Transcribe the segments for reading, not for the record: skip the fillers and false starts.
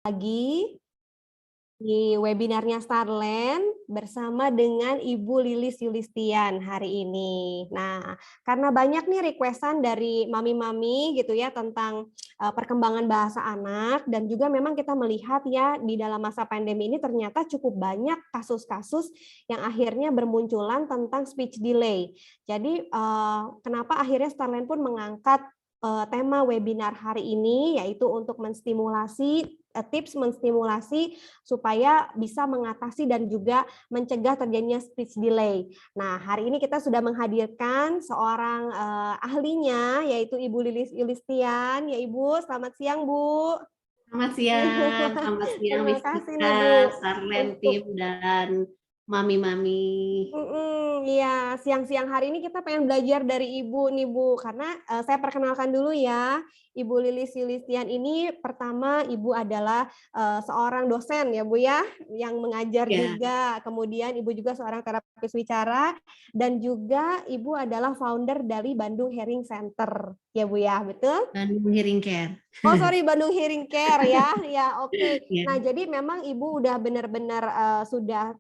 Lagi di webinarnya Starland bersama dengan Ibu Lilis Yulistian hari ini. Nah, karena banyak nih requestan dari mami-mami gitu ya tentang perkembangan bahasa anak, dan juga memang kita melihat ya di dalam masa pandemi ini ternyata cukup banyak kasus-kasus yang akhirnya bermunculan tentang speech delay. Jadi kenapa akhirnya Starland pun mengangkat tema webinar hari ini, yaitu untuk tips menstimulasi supaya bisa mengatasi dan juga mencegah terjadinya speech delay. Nah, hari ini kita sudah menghadirkan seorang ahlinya, yaitu Ibu Lilis Yulistian. Ya Ibu, selamat siang Bu. Selamat siang Terima Miss kasih nih Ika, Bu Starland untuk Tim dan mami-mami. Iya, siang-siang hari ini kita pengen belajar dari Ibu nih Bu, karena saya perkenalkan dulu ya, Ibu Lilis Yulistian ini pertama Ibu adalah seorang dosen ya Bu ya, yang mengajar Ya, juga, kemudian Ibu juga seorang terapis wicara, dan juga Ibu adalah founder dari Bandung Hearing Center ya Bu ya, betul? Bandung Hearing Care. Oh sorry, Bandung Hearing Care ya, ya oke. Ya. Nah jadi memang Ibu udah benar-benar sudah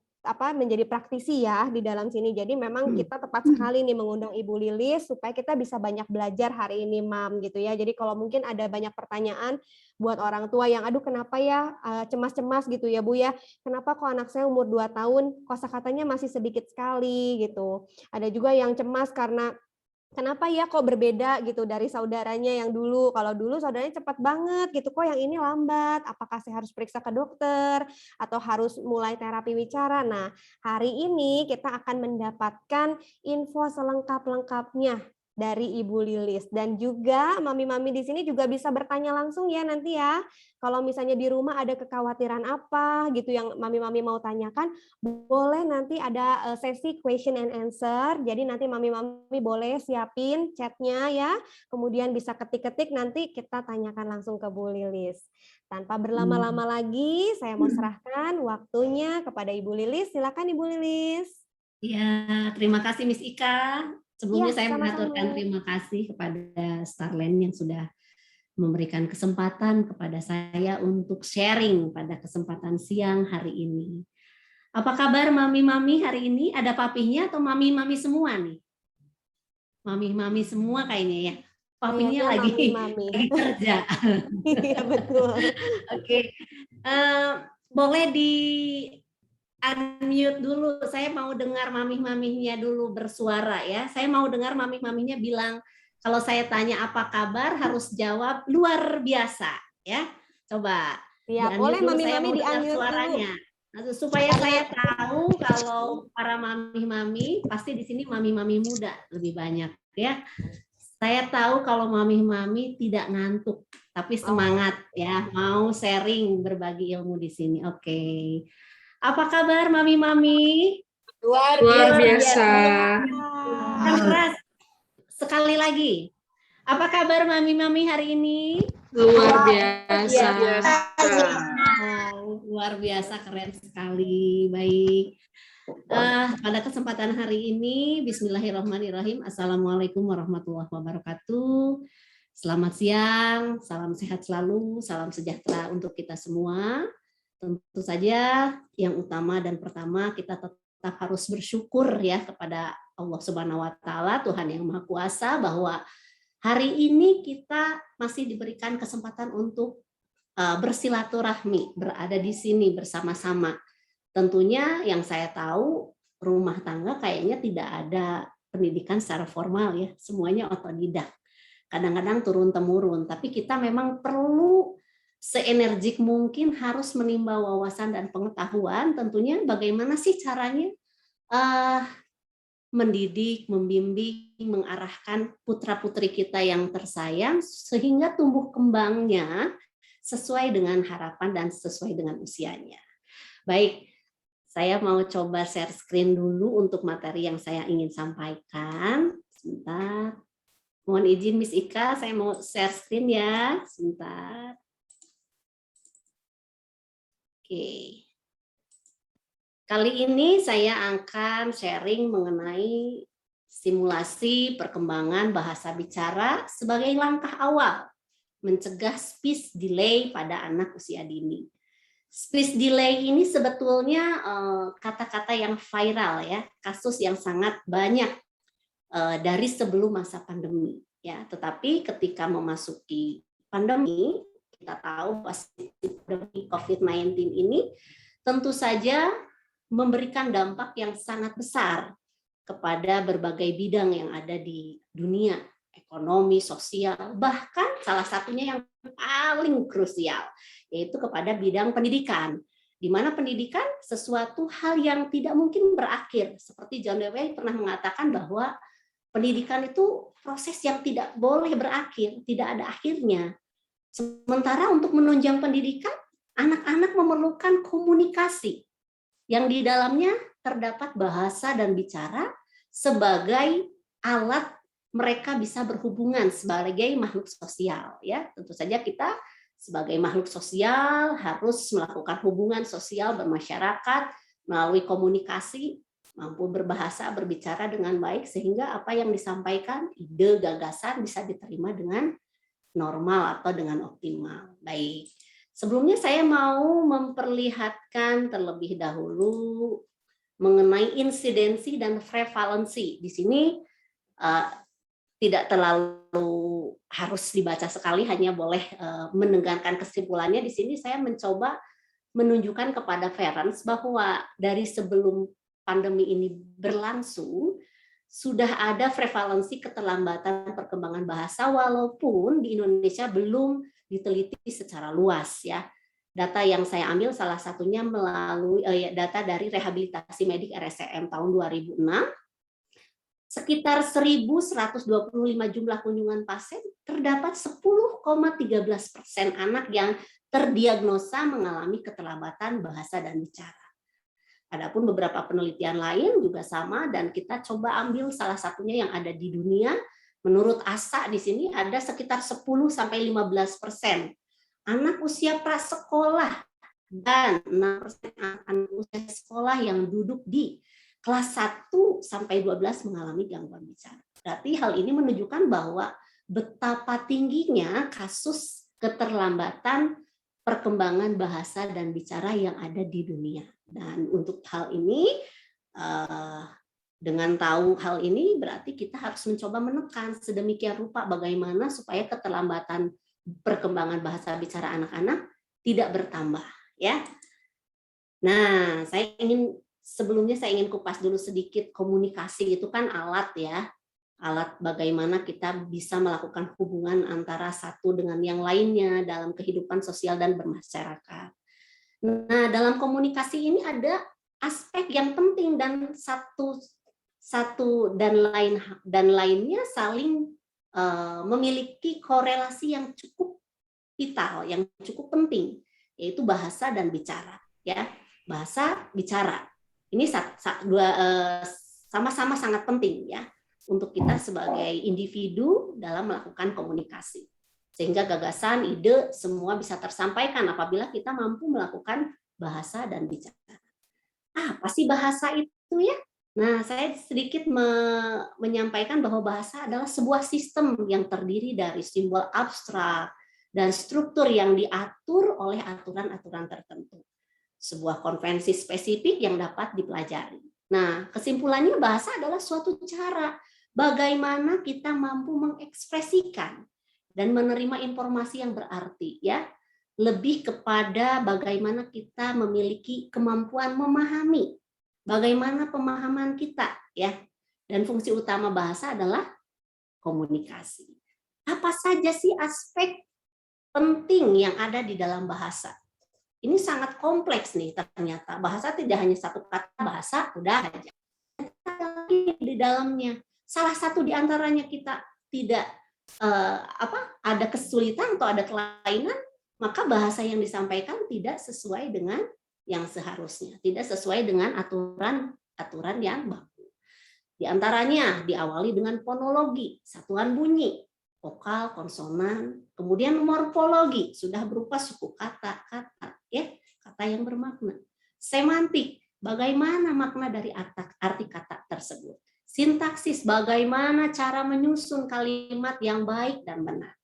menjadi praktisi ya di dalam sini. Jadi memang kita tepat sekali nih mengundang Ibu Lilis supaya kita bisa banyak belajar hari ini, Mam, gitu ya. Jadi kalau mungkin ada banyak pertanyaan buat orang tua yang aduh kenapa ya cemas-cemas gitu ya Bu ya. Kenapa kok anak saya umur 2 tahun kosakatanya masih sedikit sekali gitu. Ada juga yang cemas karena kenapa ya kok berbeda gitu dari saudaranya yang dulu. Kalau dulu saudaranya cepat banget gitu, kok yang ini lambat. Apakah saya harus periksa ke dokter atau harus mulai terapi wicara? Nah, hari ini kita akan mendapatkan info selengkap-lengkapnya dari Ibu Lilis, dan juga mami-mami di sini juga bisa bertanya langsung ya nanti ya. Kalau misalnya di rumah ada kekhawatiran apa gitu yang mami-mami mau tanyakan, boleh nanti ada sesi question and answer. Jadi nanti mami-mami boleh siapin chatnya ya. Kemudian bisa ketik-ketik, nanti kita tanyakan langsung ke Bu Lilis. Tanpa berlama-lama lagi, saya mau serahkan waktunya kepada Ibu Lilis. Silakan Ibu Lilis. Ya, terima kasih Miss Ika. Iya, Sebelumnya saya mengaturkan sama-sama. terima kasih kepada Starland yang sudah memberikan kesempatan kepada saya untuk sharing pada kesempatan siang hari ini. Apa kabar mami-mami hari ini? Ada papinya atau mami-mami semua nih? Mami-mami semua kayaknya ya. Papinya Kayaknya lagi mami-mami. lagi kerja. Iya, betul. Oke, boleh di unmute dulu. Saya mau dengar mamih-mamihnya dulu bersuara ya. Saya mau dengar mamih-mamihnya bilang kalau saya tanya apa kabar harus jawab luar biasa ya. Coba di Ya, boleh unmute dulu, saya mami-mami mau dengar di-unmute dulu. suaranya. Supaya Karena saya tahu kalau para mamih-mami pasti di sini mami-mami muda lebih banyak ya. Saya tahu kalau mami-mami tidak ngantuk, tapi semangat ya, mau sharing berbagi ilmu di sini. Oke. Apa kabar mami-mami? Luar biasa. Keras. Sekali lagi. Apa kabar mami-mami hari ini? Luar biasa. Luar biasa, keren sekali. Baik. Pada kesempatan hari ini, bismillahirrahmanirrahim. Assalamualaikum warahmatullahi wabarakatuh. Selamat siang, salam sehat selalu, salam sejahtera untuk kita semua. Tentu saja yang utama dan pertama kita tetap harus bersyukur ya kepada Allah Subhanahu wa taala, Tuhan yang Maha Kuasa, bahwa hari ini kita masih diberikan kesempatan untuk bersilaturahmi, berada di sini bersama-sama. Tentunya yang saya tahu rumah tangga kayaknya tidak ada pendidikan secara formal ya, semuanya otodidak. Kadang-kadang turun-temurun, tapi kita memang perlu seenergik mungkin harus menimba wawasan dan pengetahuan, tentunya bagaimana sih caranya mendidik, membimbing, mengarahkan putra-putri kita yang tersayang sehingga tumbuh kembangnya sesuai dengan harapan dan sesuai dengan usianya. Baik, saya mau coba share screen dulu untuk materi yang saya ingin sampaikan. Sebentar. Mohon izin Miss Ika, saya mau share screen ya. Sebentar. Oke. Kali ini saya akan sharing mengenai simulasi perkembangan bahasa bicara sebagai langkah awal mencegah speech delay pada anak usia dini. Speech delay ini sebetulnya kata-kata yang viral ya, kasus yang sangat banyak dari sebelum masa pandemi ya. Tetapi ketika memasuki pandemi, kita tahu pandemi COVID-19 ini tentu saja memberikan dampak yang sangat besar kepada berbagai bidang yang ada di dunia, ekonomi, sosial, bahkan salah satunya yang paling krusial, yaitu kepada bidang pendidikan, di mana pendidikan sesuatu hal yang tidak mungkin berakhir. Seperti John Dewey pernah mengatakan bahwa pendidikan itu proses yang tidak boleh berakhir, tidak ada akhirnya. Sementara untuk menunjang pendidikan, anak-anak memerlukan komunikasi yang di dalamnya terdapat bahasa dan bicara sebagai alat mereka bisa berhubungan sebagai makhluk sosial ya. Tentu saja kita sebagai makhluk sosial harus melakukan hubungan sosial bermasyarakat melalui komunikasi, mampu berbahasa, berbicara dengan baik sehingga apa yang disampaikan, ide, gagasan bisa diterima dengan normal atau dengan optimal. Baik. Sebelumnya saya mau memperlihatkan terlebih dahulu mengenai insidensi dan prevalensi. Di sini tidak terlalu harus dibaca sekali, hanya boleh mendengarkan kesimpulannya. Di sini saya mencoba menunjukkan kepada Ferenc bahwa dari sebelum pandemi ini berlangsung, sudah ada prevalensi keterlambatan perkembangan bahasa, walaupun di Indonesia belum diteliti secara luas ya. Data yang saya ambil salah satunya melalui data dari rehabilitasi medik RSCM tahun 2006. Sekitar 1.125 jumlah kunjungan pasien, terdapat 10,13% anak yang terdiagnosa mengalami keterlambatan bahasa dan bicara. Adapun beberapa penelitian lain juga sama, dan kita coba ambil salah satunya yang ada di dunia. Menurut ASA di sini ada sekitar 10-15% anak usia prasekolah dan 6% anak usia sekolah yang duduk di kelas 1 sampai 12 mengalami gangguan bicara. Berarti hal ini menunjukkan bahwa betapa tingginya kasus keterlambatan perkembangan bahasa dan bicara yang ada di dunia. Dan untuk hal ini, dengan tahu hal ini berarti kita harus mencoba menekan sedemikian rupa bagaimana supaya keterlambatan perkembangan bahasa bicara anak-anak tidak bertambah ya. Nah, sebelumnya saya ingin kupas dulu sedikit. Komunikasi itu kan alat ya. Alat bagaimana kita bisa melakukan hubungan antara satu dengan yang lainnya dalam kehidupan sosial dan bermasyarakat. Nah, dalam komunikasi ini ada aspek yang penting dan satu dan lainnya saling memiliki korelasi yang cukup vital, yang cukup penting, yaitu bahasa dan bicara. Ya, bahasa bicara ini sama-sama sangat penting ya untuk kita sebagai individu dalam melakukan komunikasi. Sehingga gagasan, ide semua bisa tersampaikan apabila kita mampu melakukan bahasa dan bicara. Apa sih bahasa itu ya? Nah, saya sedikit menyampaikan bahwa bahasa adalah sebuah sistem yang terdiri dari simbol abstrak dan struktur yang diatur oleh aturan-aturan tertentu. Sebuah konvensi spesifik yang dapat dipelajari. Nah, kesimpulannya bahasa adalah suatu cara bagaimana kita mampu mengekspresikan dan menerima informasi yang berarti ya. Lebih kepada bagaimana kita memiliki kemampuan memahami, bagaimana pemahaman kita ya. Dan fungsi utama bahasa adalah komunikasi. Apa saja sih aspek penting yang ada di dalam bahasa? Ini sangat kompleks nih ternyata. Bahasa tidak hanya satu kata bahasa udah aja. Di dalamnya salah satu di antaranya kita tidak ada kesulitan atau ada kelainan, maka bahasa yang disampaikan tidak sesuai dengan yang seharusnya, tidak sesuai dengan aturan yang baku. Di antaranya diawali dengan fonologi, satuan bunyi, vokal, konsonan, kemudian morfologi, sudah berupa suku kata-kata, ya, kata yang bermakna. Semantik, bagaimana makna dari arti kata tersebut. Sintaksis, bagaimana cara menyusun kalimat yang baik dan benar.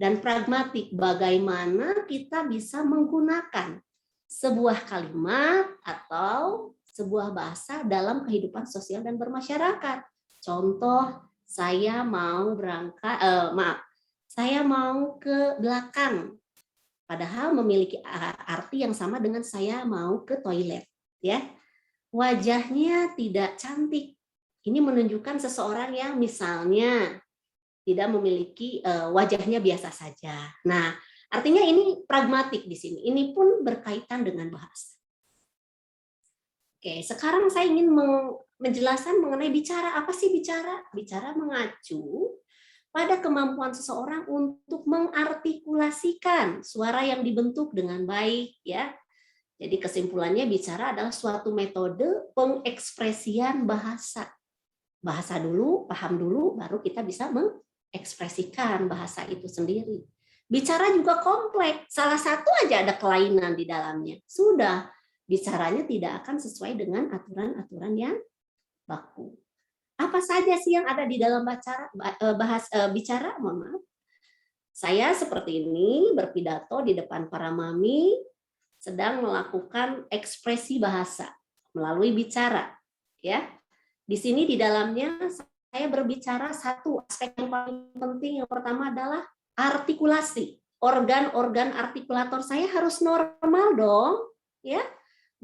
dan pragmatik. Bagaimana kita bisa menggunakan sebuah kalimat atau sebuah bahasa dalam kehidupan sosial dan bermasyarakat. Contoh, saya mau berangkat, saya mau ke belakang, padahal memiliki arti yang sama dengan saya mau ke toilet, ya. Wajahnya tidak cantik. Ini menunjukkan seseorang yang misalnya tidak memiliki wajahnya biasa saja. Nah, artinya ini pragmatik di sini. Ini pun berkaitan dengan bahasa. Oke, sekarang saya ingin menjelaskan mengenai bicara. Apa sih bicara? Bicara mengacu pada kemampuan seseorang untuk mengartikulasikan suara yang dibentuk dengan baik, ya. Jadi kesimpulannya bicara adalah suatu metode pengekspresian bahasa. Bahasa dulu, paham dulu, baru kita bisa mengekspresikan bahasa itu sendiri. Bicara juga kompleks. Salah satu aja ada kelainan di dalamnya. Sudah, bicaranya tidak akan sesuai dengan aturan-aturan yang baku. Apa saja sih yang ada di dalam bicara? Mohon maaf. Saya seperti ini berpidato di depan para mami, sedang melakukan ekspresi bahasa melalui bicara. Ya, di sini di dalamnya saya berbicara satu aspek yang paling penting. Yang pertama adalah artikulasi. Organ-organ artikulator saya harus normal dong, ya.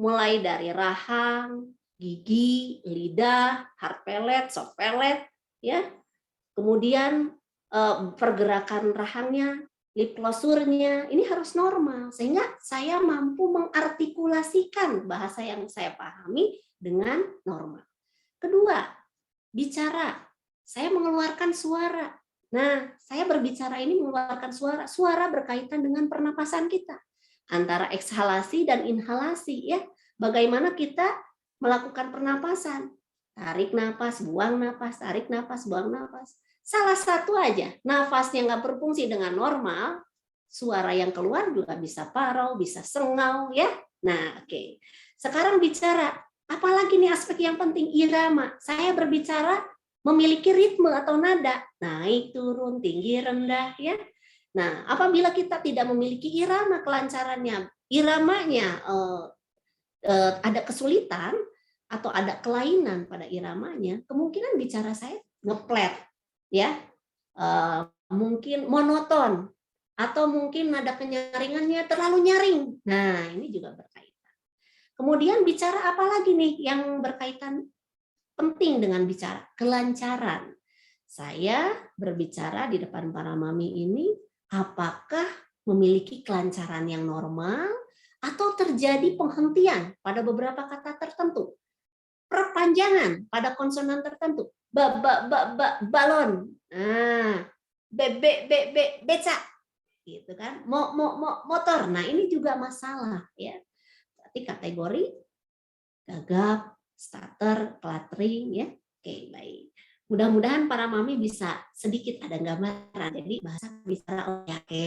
Mulai dari rahang, gigi, lidah, hard palate, soft palate, ya. Kemudian pergerakan rahangnya, lip closure-nya, ini harus normal sehingga saya mampu mengartikulasikan bahasa yang saya pahami dengan normal. Kedua, bicara. Saya mengeluarkan suara. Nah, saya berbicara ini mengeluarkan suara. Suara berkaitan dengan pernapasan kita. Antara ekshalasi dan inhalasi, ya. Bagaimana kita melakukan pernapasan? Tarik napas, buang napas, tarik napas, buang napas. Salah satu aja, nafasnya nggak berfungsi dengan normal, suara yang keluar juga bisa parau, bisa sengau, ya. Nah, oke. Sekarang bicara, apalagi nih aspek yang penting, irama. Saya berbicara memiliki ritme atau nada, naik, turun, tinggi, rendah, ya. Nah, apabila kita tidak memiliki irama kelancarannya, iramanya ada kesulitan atau ada kelainan pada iramanya, kemungkinan bicara saya ngeplet, ya, mungkin monoton, atau mungkin nada kenyaringannya terlalu nyaring. Nah, ini juga berkaitan. Kemudian bicara apa lagi nih yang berkaitan penting dengan bicara? Kelancaran. Saya berbicara di depan para mami ini, apakah memiliki kelancaran yang normal atau terjadi penghentian pada beberapa kata tertentu? Perpanjangan pada konsonan tertentu. Balon. Nah, beca. Gitu kan. Motor. Nah, ini juga masalah, ya. Berarti kategori gagap, stutter, cluttering, ya. Oke, baik. Mudah-mudahan para mami bisa sedikit ada gambaran. Jadi bahasa bicara oke.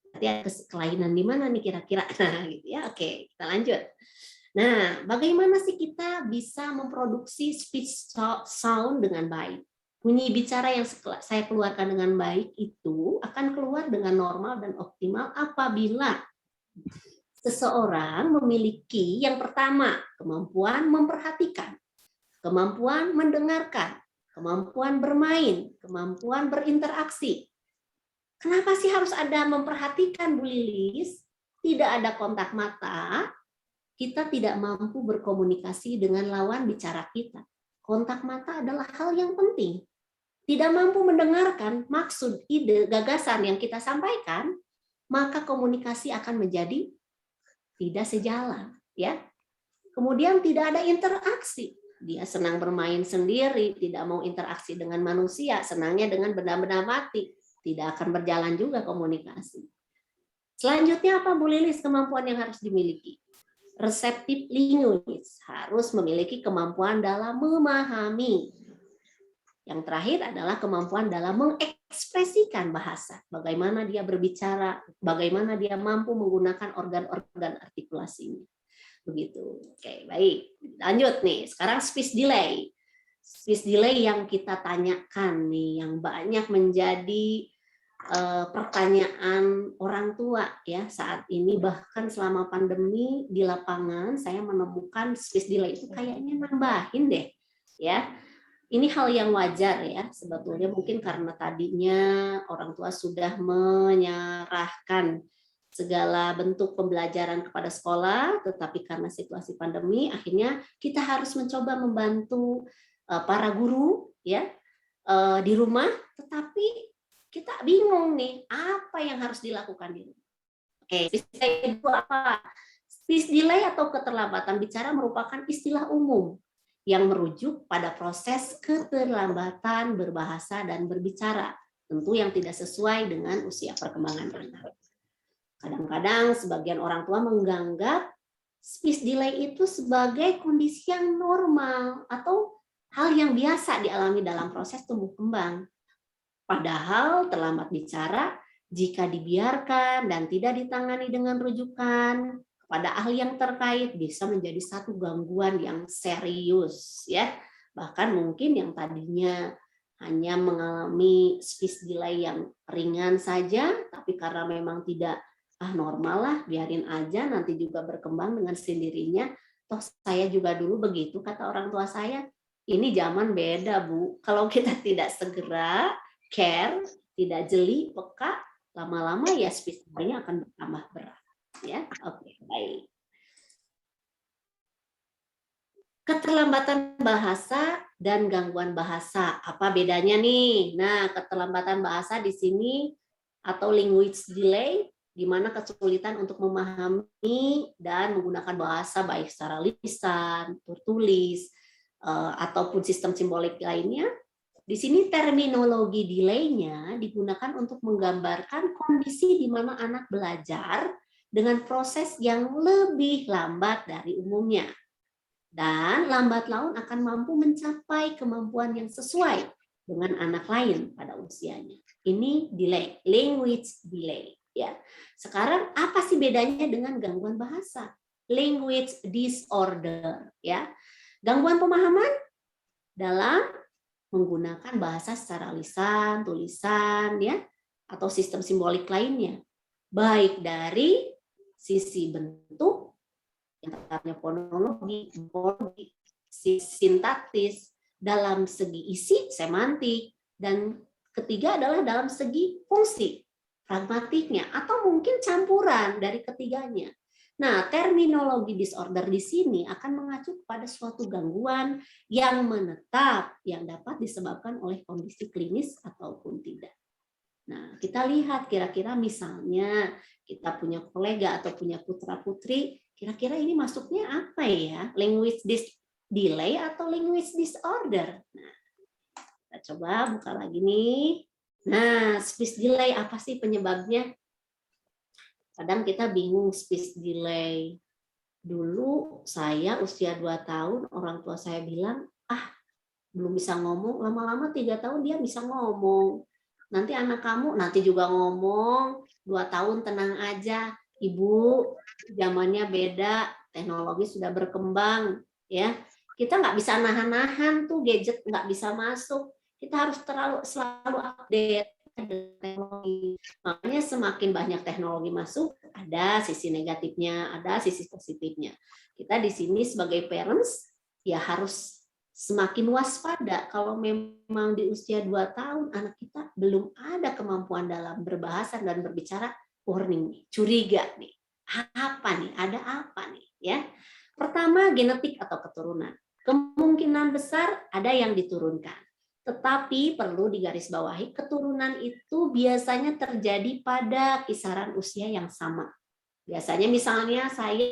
Berarti ada kelainan di mana nih kira-kira? Nah, gitu ya. Oke, kita lanjut. Nah, bagaimana sih kita bisa memproduksi speech sound dengan baik? Bunyi bicara yang saya keluarkan dengan baik itu akan keluar dengan normal dan optimal apabila seseorang memiliki yang pertama, kemampuan memperhatikan, kemampuan mendengarkan, kemampuan bermain, kemampuan berinteraksi. Kenapa sih harus ada memperhatikan, Bu Lilis? Tidak ada kontak mata, kita tidak mampu berkomunikasi dengan lawan bicara kita. Kontak mata adalah hal yang penting. Tidak mampu mendengarkan maksud, ide, gagasan yang kita sampaikan, maka komunikasi akan menjadi tidak sejalan, ya. Kemudian tidak ada interaksi. Dia senang bermain sendiri, tidak mau interaksi dengan manusia, senangnya dengan benda-benda mati. Tidak akan berjalan juga komunikasi. Selanjutnya apa, Bu Lilis, kemampuan yang harus dimiliki? Receptive linguist, harus memiliki kemampuan dalam memahami. Yang terakhir adalah kemampuan dalam mengekspresikan bahasa. Bagaimana dia berbicara, bagaimana dia mampu menggunakan organ-organ artikulasinya. Begitu. Oke, baik. Lanjut nih. Sekarang speech delay. Speech delay yang kita tanyakan nih, yang banyak menjadi pertanyaan orang tua ya saat ini, bahkan selama pandemi di lapangan saya menemukan space delay itu kayaknya nambahin deh ya. Ini hal yang wajar ya sebetulnya, mungkin karena tadinya orang tua sudah menyerahkan segala bentuk pembelajaran kepada sekolah, tetapi karena situasi pandemi akhirnya kita harus mencoba membantu para guru ya di rumah, tetapi kita bingung nih apa yang harus dilakukan di rumah. Oke, space delay itu apa? Space delay atau keterlambatan bicara merupakan istilah umum yang merujuk pada proses keterlambatan berbahasa dan berbicara, tentu yang tidak sesuai dengan usia perkembangan anak. Kadang-kadang sebagian orang tua menganggap speech delay itu sebagai kondisi yang normal atau hal yang biasa dialami dalam proses tumbuh kembang. Padahal terlambat bicara jika dibiarkan dan tidak ditangani dengan rujukan pada ahli yang terkait bisa menjadi satu gangguan yang serius ya. Bahkan mungkin yang tadinya hanya mengalami speech delay yang ringan saja, tapi karena memang tidak normal lah, biarin aja nanti juga berkembang dengan sendirinya. Toh saya juga dulu begitu kata orang tua saya. Ini zaman beda Bu. Kalau kita tidak segera care, tidak jeli, peka, lama-lama ya speech delay-nya akan bertambah berat. Ya, oke, baik. Keterlambatan bahasa dan gangguan bahasa, apa bedanya nih? Nah, keterlambatan bahasa di sini atau language delay, di mana kesulitan untuk memahami dan menggunakan bahasa baik secara lisan, tertulis, ataupun sistem simbolik lainnya. Di sini terminologi delay-nya digunakan untuk menggambarkan kondisi di mana anak belajar dengan proses yang lebih lambat dari umumnya. Dan lambat laun akan mampu mencapai kemampuan yang sesuai dengan anak lain pada usianya. Ini delay, language delay. Ya. Sekarang apa sih bedanya dengan gangguan bahasa? Language disorder. Ya. Gangguan pemahaman dalam menggunakan bahasa secara lisan, tulisan, ya, atau sistem simbolik lainnya. Baik dari sisi bentuk, yang fonologi, morfologi, sintaktis, dalam segi isi, semantik, dan ketiga adalah dalam segi fungsi, pragmatiknya, atau mungkin campuran dari ketiganya. Nah, terminologi disorder di sini akan mengacu pada suatu gangguan yang menetap yang dapat disebabkan oleh kondisi klinis ataupun tidak. Nah, kita lihat kira-kira misalnya kita punya kolega atau punya putra-putri, kira-kira ini masuknya apa ya? Language delay atau language disorder? Nah, kita coba buka lagi nih. Nah, speech delay apa sih penyebabnya? Kadang kita bingung speech delay. Dulu saya usia 2 tahun, orang tua saya bilang, belum bisa ngomong, lama-lama 3 tahun dia bisa ngomong. Nanti anak kamu nanti juga ngomong, 2 tahun tenang aja. Ibu, zamannya beda, teknologi sudah berkembang. Ya, kita nggak bisa nahan-nahan tuh gadget, nggak bisa masuk. Kita harus selalu update teknologi. Makanya semakin banyak teknologi masuk, ada sisi negatifnya, ada sisi positifnya. Kita di sini sebagai parents ya harus semakin waspada kalau memang di usia 2 tahun anak kita belum ada kemampuan dalam berbahasa dan berbicara, warning nih, curiga nih. Apa nih? Ada apa nih? Ya. Pertama, genetik atau keturunan. Kemungkinan besar ada yang diturunkan. Tetapi perlu digarisbawahi, keturunan itu biasanya terjadi pada kisaran usia yang sama. Biasanya misalnya saya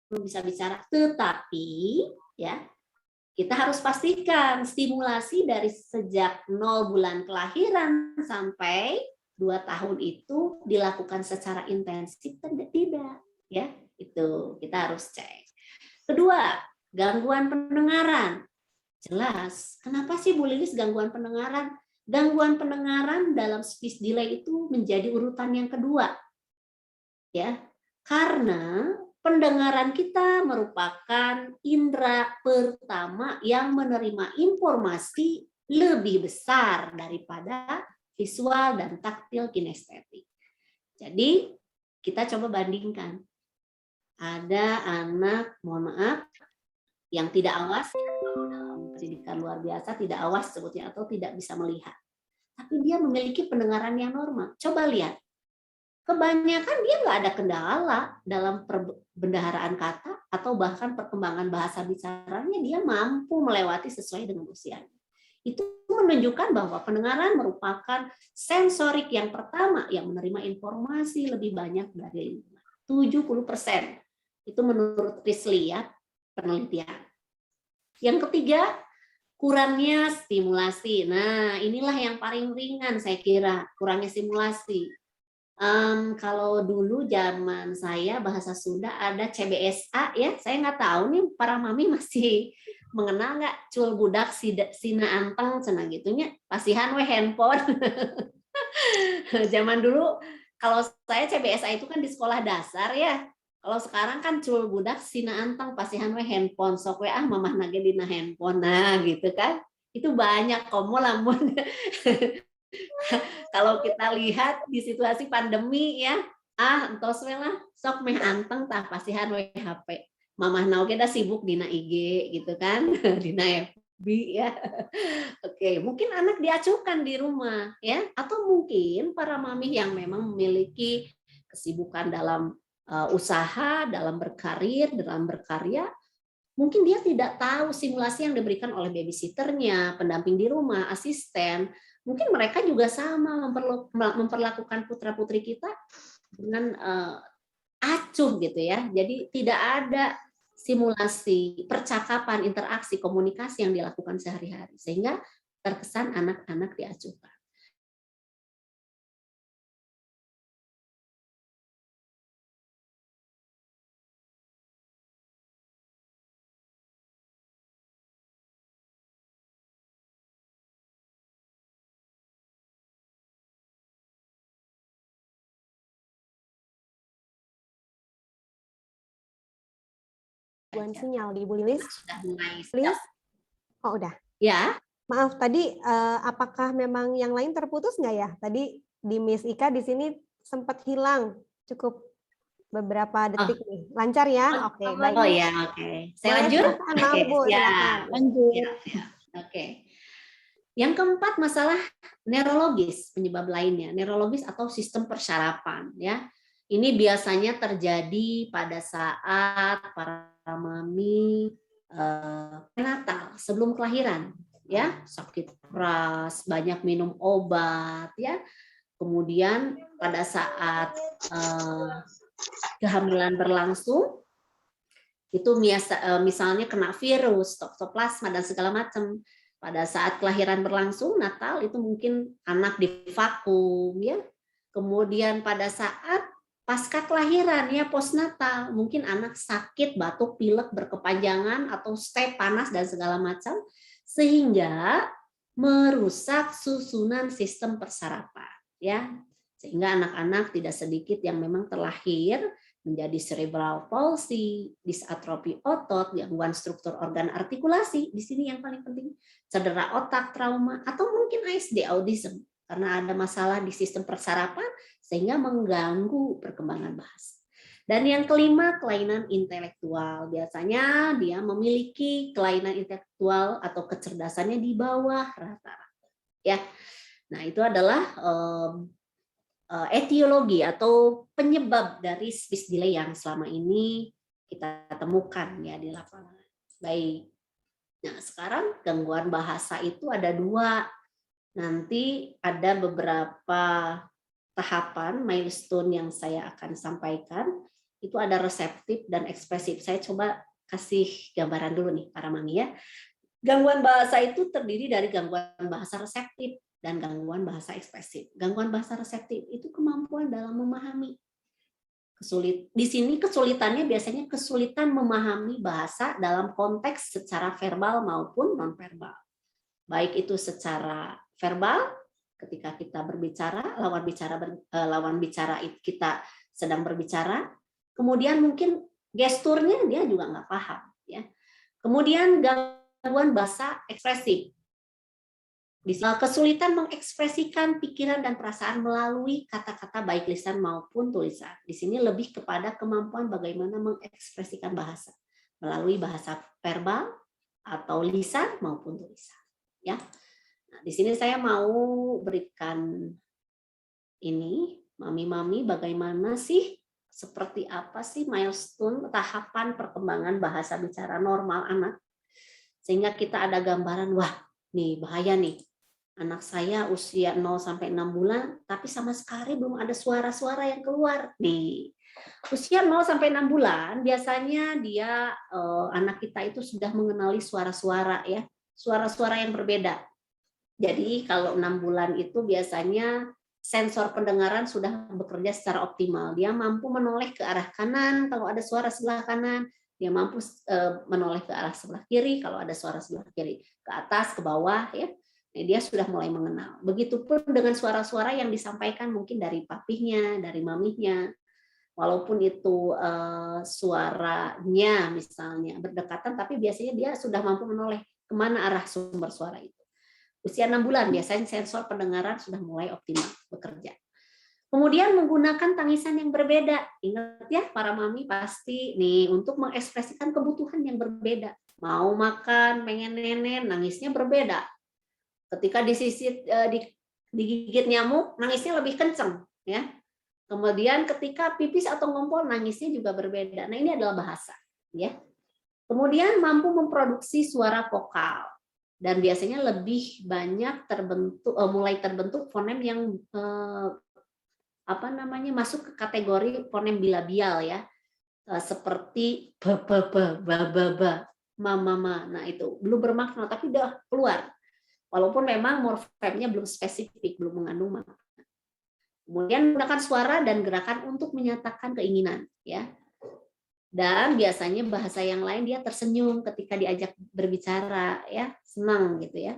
belum bisa bicara, tetapi ya kita harus pastikan stimulasi dari sejak 0 bulan kelahiran sampai 2 tahun itu dilakukan secara intensif atau tidak, ya itu kita harus cek. Kedua, gangguan pendengaran. Jelas, kenapa sih Bu Lilis gangguan pendengaran? Gangguan pendengaran dalam speech delay itu menjadi urutan yang kedua. Ya, karena pendengaran kita merupakan indera pertama yang menerima informasi lebih besar daripada visual dan taktil kinestetik. Jadi kita coba bandingkan. Ada anak, mohon maaf, yang tidak awas, kalau dalam pendidikan luar biasa tidak awas sebutnya, atau tidak bisa melihat. Tapi dia memiliki pendengaran yang normal. Coba lihat, kebanyakan dia nggak ada kendala dalam perbendaharaan kata atau bahkan perkembangan bahasa bicaranya, dia mampu melewati sesuai dengan usianya. Itu menunjukkan bahwa pendengaran merupakan sensorik yang pertama yang menerima informasi lebih banyak dari 70%. Itu menurut Priestley ya, penelitian. Yang ketiga, kurangnya stimulasi. Nah, inilah yang paling ringan saya kira, kurangnya stimulasi. Kalau dulu zaman saya bahasa Sunda ada CBSA ya, saya nggak tahu nih para mami masih mengenal nggak cul budak sina anteng cenah gitunya, pasihan we handphone. Zaman dulu kalau saya CBSA itu kan di sekolah dasar ya. Kalau sekarang kan cul budak sina anteng pasihan we handphone, sok we mamah nage dina handphone. Nah, gitu kan. Itu banyak komo lamun kalau kita lihat di situasi pandemi ya, entos we lah sok meh anteng tah pasihan we HP. Mamah naoge dah sibuk dina IG gitu kan, dina FB ya. Oke, mungkin anak diacuhkan di rumah ya, atau mungkin para mami yang memang memiliki kesibukan dalam usaha, dalam berkarir, dalam berkarya, mungkin dia tidak tahu simulasi yang diberikan oleh babysitternya, pendamping di rumah, asisten. Mungkin mereka juga sama memperlakukan putra-putri kita dengan acuh gitu ya. Jadi tidak ada simulasi, percakapan, interaksi, komunikasi yang dilakukan sehari-hari. Sehingga terkesan anak-anak diacuhkan. Sinyal di Ibu Lilis. Sudah mulai. Lilis? Oh, udah. Ya. Maaf, tadi apakah memang yang lain terputus nggak ya? Tadi di Miss Ika di sini sempat hilang cukup beberapa detik nih. Lancar ya? Oke, baik. Oh ya, oke. Saya lanjut? Maaf, Bu, silakan. Lanjut. Oke. Yang keempat, masalah neurologis, penyebab lainnya, neurologis atau sistem persarapan ya. Ini biasanya terjadi pada saat para mami prenatal sebelum kelahiran ya, sakit keras, banyak minum obat ya. Kemudian pada saat kehamilan berlangsung itu misalnya kena virus, toksoplasma dan segala macam. Pada saat kelahiran berlangsung, natal itu mungkin anak divakum ya. Kemudian pada saat pasca kelahiran ya, postnatal, mungkin anak sakit, batuk, pilek berkepanjangan atau stay panas dan segala macam, sehingga merusak susunan sistem persarapan ya. Sehingga anak-anak tidak sedikit yang memang terlahir menjadi cerebral palsy, disatrofi otot, gangguan struktur organ artikulasi, di sini yang paling penting, cedera otak, trauma, atau mungkin ASD, autism, karena ada masalah di sistem persarapan sehingga mengganggu perkembangan bahasa. Dan yang kelima, kelainan intelektual. Biasanya dia memiliki kelainan intelektual atau kecerdasannya di bawah rata-rata. Ya, nah itu adalah etiologi atau penyebab dari speech delay yang selama ini kita temukan ya di lapangan. Baik. Nah, sekarang gangguan bahasa itu ada dua. Nanti ada beberapa tahapan milestone yang saya akan sampaikan. Itu ada reseptif dan ekspresif. Saya coba kasih gambaran dulu nih para mami ya. Gangguan bahasa itu terdiri dari gangguan bahasa reseptif dan gangguan bahasa ekspresif. Gangguan bahasa reseptif itu kemampuan dalam memahami. Di sini kesulitannya biasanya kesulitan memahami bahasa dalam konteks secara verbal maupun non-verbal. Baik itu secara verbal, ketika kita berbicara, lawan bicara kita sedang berbicara. Kemudian mungkin gesturnya dia juga nggak paham. Ya. Kemudian gangguan bahasa ekspresif. Kesulitan mengekspresikan pikiran dan perasaan melalui kata-kata baik lisan maupun tulisan. Di sini lebih kepada kemampuan bagaimana mengekspresikan bahasa melalui bahasa verbal atau lisan maupun tulisan. Ya, nah, di sini saya mau berikan ini, mami-mami, bagaimana sih, seperti apa sih milestone tahapan perkembangan bahasa bicara normal anak, sehingga kita ada gambaran, wah, nih bahaya nih. Anak saya usia 0 sampai 6 bulan, tapi sama sekali belum ada suara-suara yang keluar. Nih, usia 0 sampai 6 bulan, biasanya dia anak kita itu sudah mengenali suara-suara ya, suara-suara yang berbeda. Jadi kalau 6 bulan itu biasanya sensor pendengaran sudah bekerja secara optimal. Dia mampu menoleh ke arah kanan kalau ada suara sebelah kanan, dia mampu menoleh ke arah sebelah kiri kalau ada suara sebelah kiri, ke atas, ke bawah ya. Dia sudah mulai mengenal. Begitupun dengan suara-suara yang disampaikan mungkin dari papinya, dari maminya. Walaupun itu suaranya misalnya berdekatan, tapi biasanya dia sudah mampu menoleh kemana arah sumber suara itu. Usia 6 bulan biasanya sensor pendengaran sudah mulai optimal bekerja. Kemudian menggunakan tangisan yang berbeda. Ingat ya para mami pasti nih untuk mengekspresikan kebutuhan yang berbeda. Mau makan, pengen nenen, nangisnya berbeda. Ketika digigit nyamuk, nangisnya lebih kenceng ya. Kemudian ketika pipis atau ngompol, nangisnya juga berbeda. Nah, ini adalah bahasa ya. Kemudian mampu memproduksi suara vokal. Dan biasanya lebih banyak mulai terbentuk fonem yang masuk ke kategori fonem bilabial ya, seperti b b b ba ba ba ma ma ma. Nah itu belum bermakna tapi udah keluar, walaupun memang morfemnya belum spesifik, belum mengandung makna. Kemudian menggunakan suara dan gerakan untuk menyatakan keinginan ya. Dan biasanya bahasa yang lain dia tersenyum ketika diajak berbicara ya, senang gitu ya.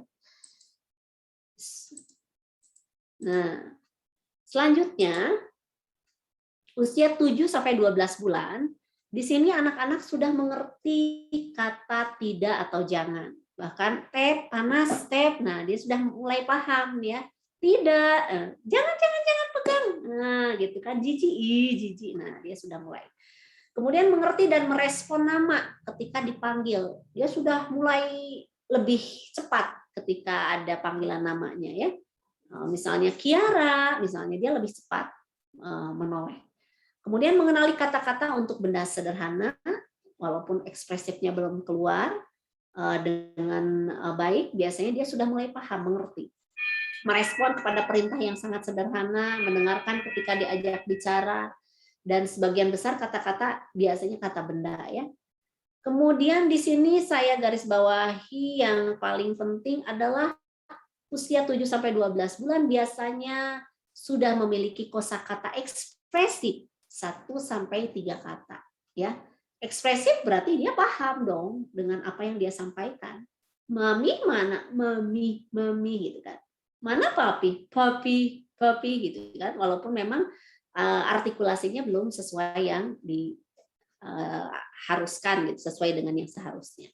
Nah, selanjutnya usia 7 sampai 12 bulan, di sini anak-anak sudah mengerti kata tidak atau jangan. Bahkan tep, panas, tep. Nah, dia sudah mulai paham ya. Tidak, jangan pegang. Nah, gitu kan, jijik. Nah, dia sudah mulai. Kemudian mengerti dan merespon nama ketika dipanggil. Dia sudah mulai lebih cepat ketika ada panggilan namanya ya. Misalnya Kiara, misalnya dia lebih cepat menoleh. Kemudian mengenali kata-kata untuk benda sederhana, walaupun ekspresifnya belum keluar dengan baik, biasanya dia sudah mulai paham, mengerti. Merespon kepada perintah yang sangat sederhana, mendengarkan ketika diajak bicara, dan sebagian besar kata-kata biasanya kata benda ya. Kemudian di sini saya garis bawahi yang paling penting adalah usia 7 sampai 12 bulan biasanya sudah memiliki kosakata ekspresif 1 sampai 3 kata ya. Ekspresif berarti dia paham dong dengan apa yang dia sampaikan. Mami mana? Mami gitu kan. Mana papi? Papi gitu kan. Walaupun memang artikulasinya belum sesuai yang diharuskan gitu, sesuai dengan yang seharusnya.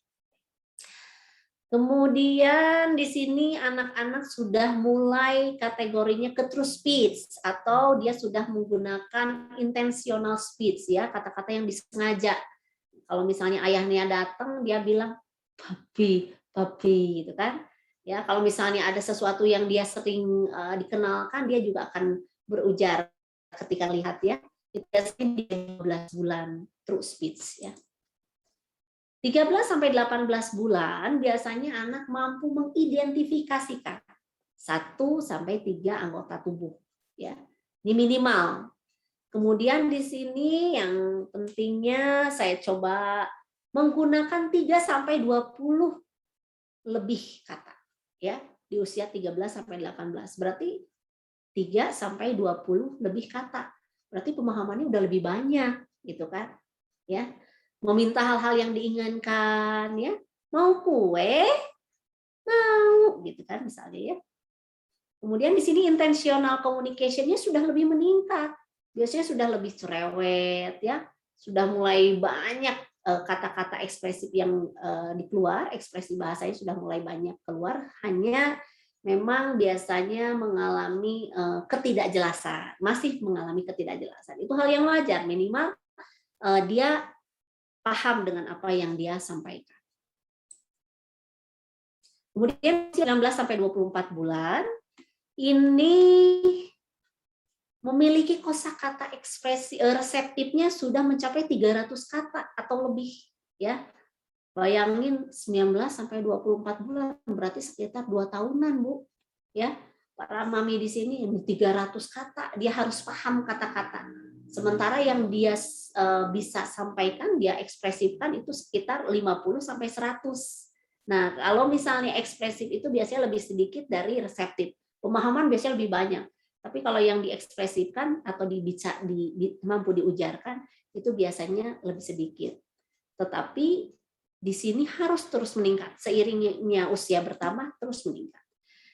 Kemudian di sini anak-anak sudah mulai kategorinya ke true speech atau dia sudah menggunakan intentional speech ya, kata-kata yang disengaja. Kalau misalnya ayahnya datang dia bilang papi gitu kan. Ya, kalau misalnya ada sesuatu yang dia sering dikenalkan dia juga akan berujar ketika lihat ya, itu biasanya di 12 bulan true speech ya. 13 sampai 18 bulan biasanya anak mampu mengidentifikasikan 1 sampai 3 anggota tubuh ya. Ini minimal. Kemudian di sini yang pentingnya saya coba menggunakan 3 sampai 20 lebih kata ya di usia 13 sampai 18. Berarti 3 sampai 20 lebih kata. Berarti pemahamannya udah lebih banyak gitu kan. Ya. Meminta hal-hal yang diinginkan ya. Mau kue? Mau gitu kan misalnya ya. Kemudian di sini intentional communication-nya sudah lebih meningkat. Biasanya sudah lebih cerewet ya. Sudah mulai banyak kata-kata ekspresif yang dikeluar, ekspresi bahasanya sudah mulai banyak keluar, hanya memang biasanya mengalami ketidakjelasan, masih mengalami ketidakjelasan. Itu hal yang wajar, minimal dia paham dengan apa yang dia sampaikan. Kemudian 19 sampai 24 bulan ini memiliki kosakata ekspresi reseptifnya sudah mencapai 300 kata atau lebih, ya. Bayangin 19 sampai 24 bulan berarti sekitar 2 tahunan, Bu. Ya. Para mami di sini 300 kata, dia harus paham kata-kata. Sementara yang dia bisa sampaikan, dia ekspresifkan itu sekitar 50 sampai 100. Nah, kalau misalnya ekspresif itu biasanya lebih sedikit dari reseptif. Pemahaman biasanya lebih banyak. Tapi kalau yang diekspresifkan atau mampu diujarkan itu biasanya lebih sedikit. Tetapi di sini harus terus meningkat. Seiringnya usia bertambah terus meningkat.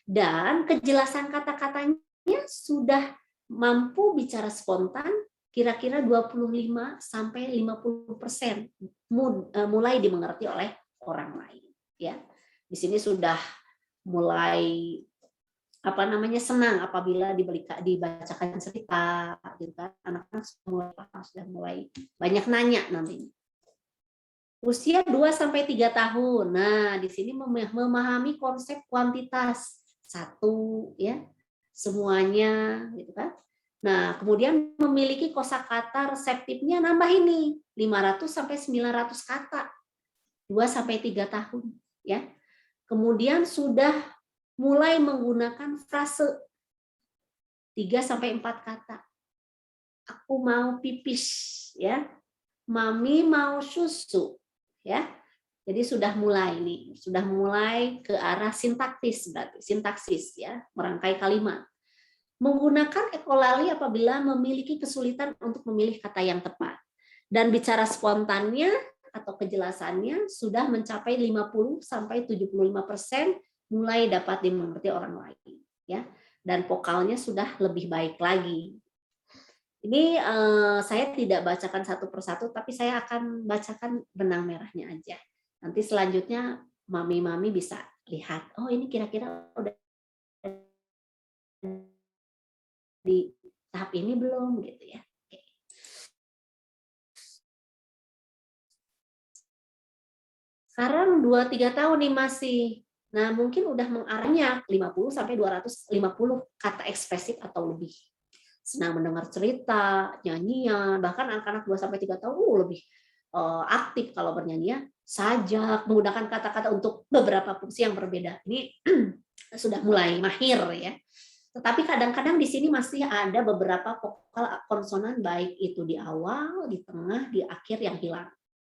Dan kejelasan kata-katanya sudah mampu bicara spontan kira-kira 25 sampai 50% mulai dimengerti oleh orang lain, ya. Di sini sudah mulai senang apabila dibacakan cerita, gitu kan. Anak-anak sudah mulai banyak nanya nantinya. Usia 2 sampai 3 tahun. Nah, di sini memahami konsep kuantitas. Satu, ya. Semuanya, gitu kan. Nah, kemudian memiliki kosakata reseptifnya nambah ini 500 sampai 900 kata. 2 sampai 3 tahun, ya. Kemudian sudah mulai menggunakan frase 3 sampai 4 kata. Aku mau pipis, ya. Mami mau susu, ya. Jadi sudah mulai ke arah sintaktis, berarti sintaksis, ya, merangkai kalimat. Menggunakan ekolali apabila memiliki kesulitan untuk memilih kata yang tepat. Dan bicara spontannya atau kejelasannya sudah mencapai 50 sampai 75% mulai dapat dimengerti orang lain, ya. Dan vokalnya sudah lebih baik lagi. Ini saya tidak bacakan satu persatu, tapi saya akan bacakan benang merahnya aja. Nanti selanjutnya mami-mami bisa lihat, oh ini kira-kira udah di tahap ini belum, gitu ya. Oke. Sekarang 2-3 tahun nih masih. Nah, mungkin udah mengarahnya 50 sampai 250 kata ekspresif atau lebih. Senang mendengar cerita, nyanyian, bahkan anak-anak 2 sampai 3 tahun lebih aktif kalau bernyanyi, sajak, menggunakan kata-kata untuk beberapa fungsi yang berbeda. Ini sudah mulai mahir, ya. Tetapi kadang-kadang di sini masih ada beberapa vokal konsonan, baik itu di awal, di tengah, di akhir yang hilang,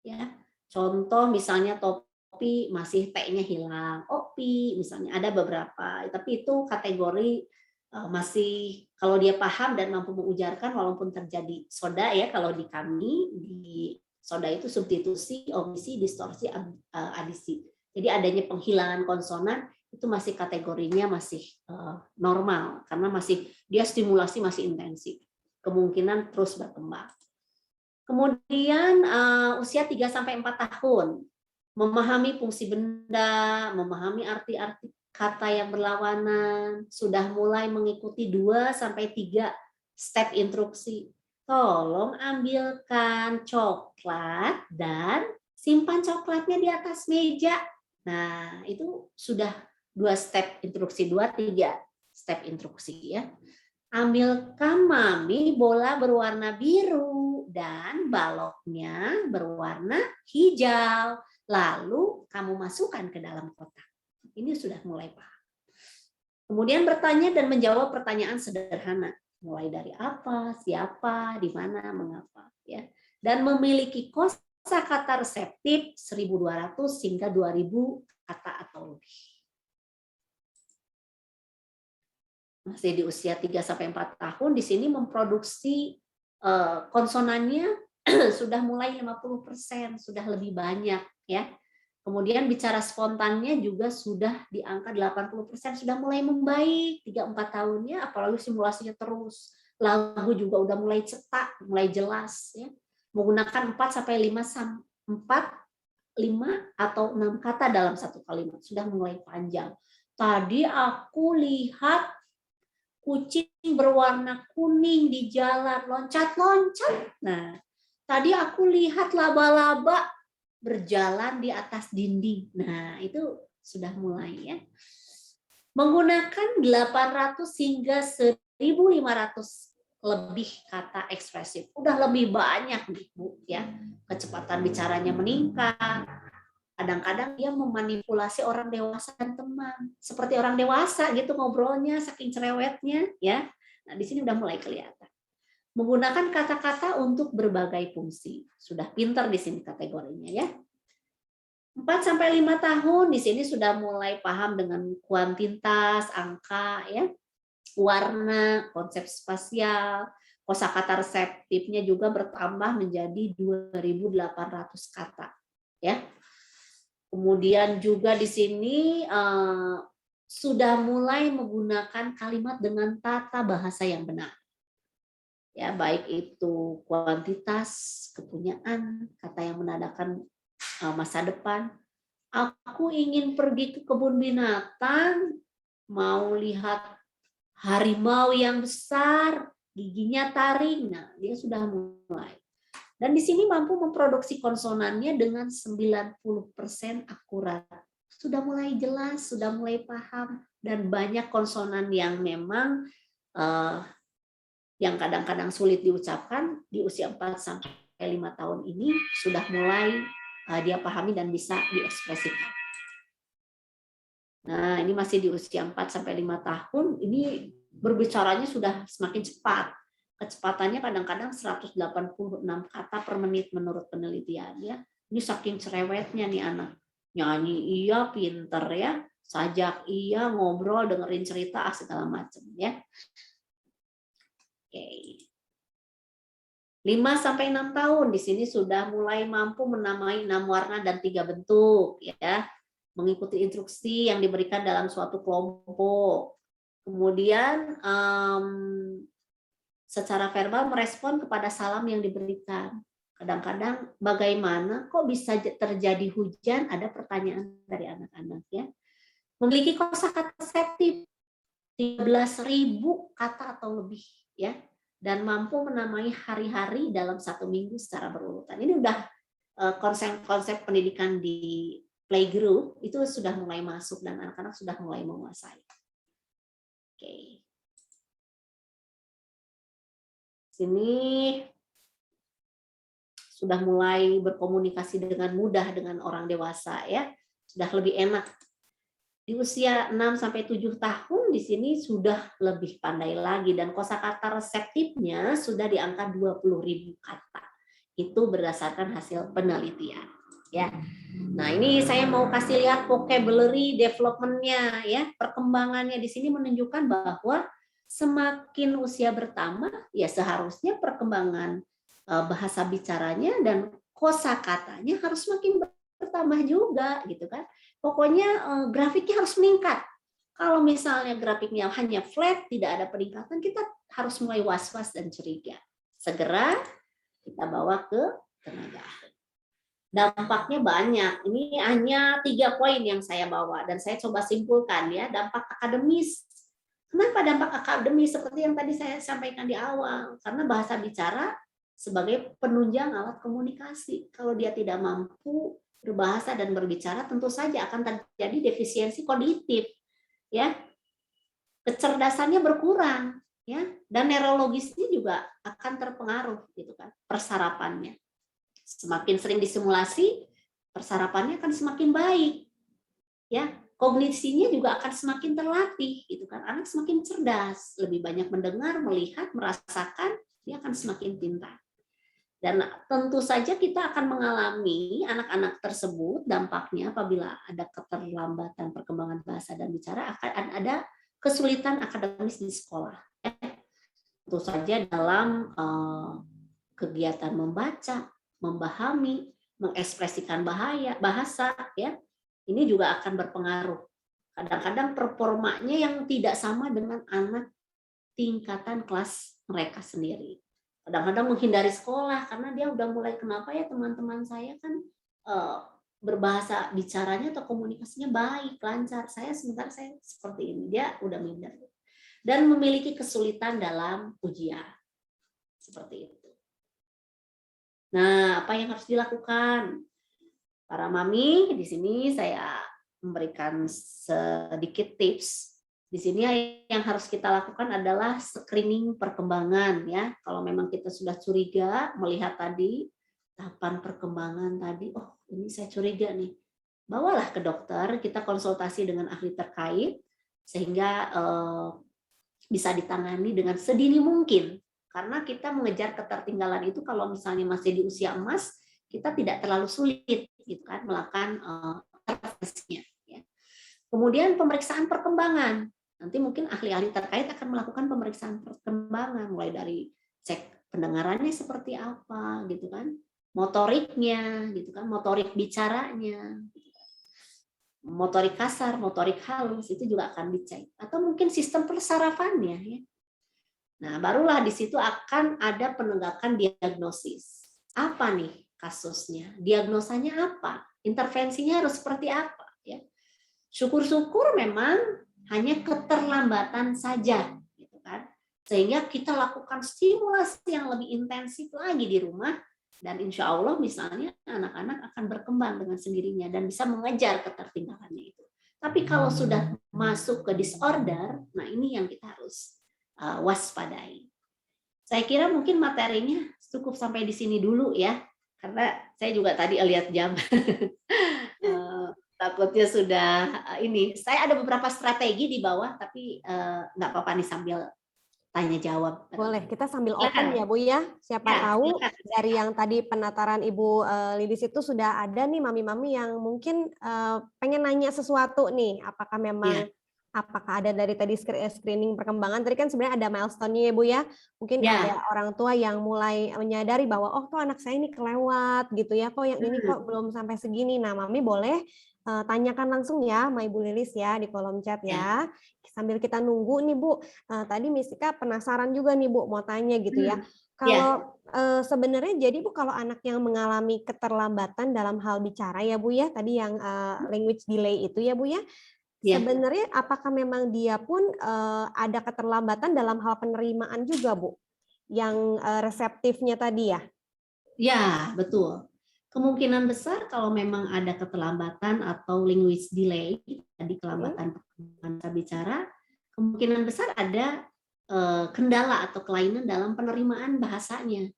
ya. Contoh misalnya topi masih T-nya hilang, opi misalnya, ada beberapa, tapi itu kategori masih kalau dia paham dan mampu mengujarkan walaupun terjadi soda, ya. Kalau di kami di soda itu substitusi, omisi, distorsi, adisi. Jadi adanya penghilangan konsonan itu masih kategorinya masih normal karena masih dia stimulasi masih intensif. Kemungkinan terus berkembang. Kemudian usia 3 sampai 4 tahun memahami fungsi benda, memahami arti-arti kata yang berlawanan, sudah mulai mengikuti 2 sampai 3 step instruksi. Tolong ambilkan coklat dan simpan coklatnya di atas meja. Nah, itu sudah 2 step instruksi, 2-3 step instruksi, ya. Ambilkan mami bola berwarna biru dan baloknya berwarna hijau. Lalu kamu masukkan ke dalam kotak. Ini sudah mulai paham. Kemudian bertanya dan menjawab pertanyaan sederhana, mulai dari apa, siapa, di mana, mengapa, ya. Dan memiliki kosakata reseptif 1.200 hingga 2.000 kata atau lebih. Masih di usia 3 sampai 4 tahun di sini memproduksi konsonannya sudah mulai 50%, sudah lebih banyak, ya. Kemudian bicara spontannya juga sudah di angka 80%, sudah mulai membaik 3-4 tahunnya, apalagi simulasinya terus. Lagu juga udah mulai cetak, mulai jelas, ya. Menggunakan 4 sampai 5 atau 6 kata dalam satu kalimat, sudah mulai panjang. tadi aku lihat kucing berwarna kuning di jalan loncat-loncat. Nah, tadi aku lihat laba-laba berjalan di atas dinding. Nah, itu sudah mulai ya. Menggunakan 800 hingga 1.500 lebih kata ekspresif. Udah lebih banyak nih, Bu, ya. Kecepatan bicaranya meningkat. Kadang-kadang dia memanipulasi orang dewasa dan teman. Seperti orang dewasa gitu ngobrolnya saking cerewetnya, ya. Nah, di sini udah mulai kelihatan. Menggunakan kata-kata untuk berbagai fungsi. Sudah pintar di sini kategorinya, ya. 4-5 tahun di sini sudah mulai paham dengan kuantitas, angka, ya, warna, konsep spasial, kosakata reseptifnya juga bertambah menjadi 2.800 kata, ya. Kemudian juga di sini sudah mulai menggunakan kalimat dengan tata bahasa yang benar. Ya, baik itu kuantitas, kepunyaan, kata yang menandakan masa depan. Aku ingin pergi ke kebun binatang, mau lihat harimau yang besar, giginya taring. Nah, dia sudah mulai. Dan di sini mampu memproduksi konsonannya dengan 90% akurat. Sudah mulai jelas, sudah mulai paham, dan banyak konsonan yang memang yang kadang-kadang sulit diucapkan di usia 4-5 tahun ini sudah mulai dia pahami dan bisa diekspresikan. Nah, ini masih di usia 4-5 tahun, ini berbicaranya sudah semakin cepat. Kecepatannya kadang-kadang 186 kata per menit menurut penelitian, ya. Ini saking cerewetnya nih anak. Nyanyi iya, pinter ya. Sajak iya, ngobrol, dengerin cerita, segala macam, ya. Oke. 5-6 tahun di sini sudah mulai mampu menamai 6 warna dan 3 bentuk, ya. Mengikuti instruksi yang diberikan dalam suatu kelompok. Kemudian secara verbal merespon kepada salam yang diberikan. Kadang-kadang bagaimana kok bisa terjadi hujan, ada pertanyaan dari anak-anak, ya. Memiliki kosakata reseptif 13.000 kata atau lebih, ya, dan mampu menamai hari-hari dalam 1 minggu secara berurutan. Ini udah konsep-konsep pendidikan di playgroup itu sudah mulai masuk dan anak-anak sudah mulai menguasai. Oke. Sini sudah mulai berkomunikasi dengan mudah dengan orang dewasa, ya. Sudah lebih enak. Di usia 6-7 tahun di sini sudah lebih pandai lagi dan kosakata reseptifnya sudah di angka 20.000 kata. Itu berdasarkan hasil penelitian, ya. Nah, ini saya mau kasih lihat vocabulary development-nya, ya. Perkembangannya di sini menunjukkan bahwa semakin usia bertambah, ya seharusnya perkembangan bahasa bicaranya dan kosakatanya harus semakin bertambah juga, gitu kan. Pokoknya grafiknya harus meningkat. Kalau misalnya grafiknya hanya flat, tidak ada peningkatan, kita harus mulai was-was dan curiga. Segera kita bawa ke tenaga ahli. Dampaknya banyak. Ini hanya 3 poin yang saya bawa dan saya coba simpulkan, ya. Dampak akademis. Kenapa dampak akademis? Seperti yang tadi saya sampaikan di awal, karena bahasa bicara sebagai penunjang alat komunikasi. Kalau dia tidak mampu berbahasa dan berbicara, tentu saja akan terjadi defisiensi kognitif, ya. Kecerdasannya berkurang, ya, dan neurologisnya juga akan terpengaruh, gitu kan, persarapannya. Semakin sering disimulasi, persarapannya akan semakin baik, ya. Kognisinya juga akan semakin terlatih, gitu kan. Anak semakin cerdas, lebih banyak mendengar, melihat, merasakan, dia akan semakin pintar. Dan tentu saja kita akan mengalami anak-anak tersebut dampaknya apabila ada keterlambatan perkembangan bahasa dan bicara, akan ada kesulitan akademis di sekolah. Tentu saja dalam kegiatan membaca, memahami, mengekspresikan bahasa, ya, ini juga akan berpengaruh. Kadang-kadang performanya yang tidak sama dengan anak tingkatan kelas mereka sendiri. Kadang-kadang menghindari sekolah karena dia udah mulai, kenapa ya teman-teman saya kan berbahasa bicaranya atau komunikasinya baik, lancar. Saya seperti ini, dia udah minder. Dan memiliki kesulitan dalam ujian. Seperti itu. Nah, apa yang harus dilakukan? Para mami, di sini saya memberikan sedikit tips. Di sini yang harus kita lakukan adalah screening perkembangan ya. Kalau memang kita sudah curiga melihat tadi tahapan perkembangan tadi, oh ini saya curiga nih. Bawalah ke dokter, kita konsultasi dengan ahli terkait sehingga bisa ditangani dengan sedini mungkin. Karena kita mengejar ketertinggalan itu kalau misalnya masih di usia emas, kita tidak terlalu sulit gitu kan melakukan intervensinya. Ya. Kemudian pemeriksaan perkembangan. Nanti mungkin ahli-ahli terkait akan melakukan pemeriksaan perkembangan mulai dari cek pendengarannya seperti apa gitu kan, motoriknya gitu kan, motorik bicaranya, gitu kan. Motorik kasar, motorik halus itu juga akan dicek atau mungkin sistem persarafannya ya. Nah, barulah di situ akan ada penegakan diagnosis. Apa nih kasusnya? Diagnosanya apa? Intervensinya harus seperti apa ya? Syukur-syukur memang hanya keterlambatan saja gitu kan. Sehingga kita lakukan stimulasi yang lebih intensif lagi di rumah dan insya Allah misalnya anak-anak akan berkembang dengan sendirinya dan bisa mengejar ketertinggalannya itu. Tapi kalau sudah masuk ke disorder, nah ini yang kita harus waspadai. Saya kira mungkin materinya cukup sampai di sini dulu ya, karena saya juga tadi lihat jam. Takutnya sudah ini. Saya ada beberapa strategi di bawah, tapi nggak apa-apa nih sambil tanya jawab. Boleh, kita sambil open ya Bu ya. Siapa tahu dari yang tadi penataran Ibu Lilis itu sudah ada nih mami-mami yang mungkin pengen nanya sesuatu nih. Apakah memang apakah ada dari tadi screening perkembangan, tadi kan sebenarnya ada milestone-nya ya Bu ya, mungkin ada orang tua yang mulai menyadari bahwa oh kok anak saya ini kelewat gitu ya, kok yang ini kok belum sampai segini. Nah mami boleh tanyakan langsung ya sama Ibu Lilis ya di kolom chat ya, sambil kita nunggu nih Bu. Tadi Miss Ika penasaran juga nih Bu, mau tanya gitu ya, kalau sebenarnya jadi Bu kalau anak yang mengalami keterlambatan dalam hal bicara ya Bu ya, tadi yang language delay itu ya Bu ya, sebenarnya apakah memang dia pun ada keterlambatan dalam hal penerimaan juga Bu, yang reseptifnya tadi ya? Ya, betul. Kemungkinan besar kalau memang ada keterlambatan atau language delay, tadi kelambatan perkembangan bicara, kemungkinan besar ada kendala atau kelainan dalam penerimaan bahasanya.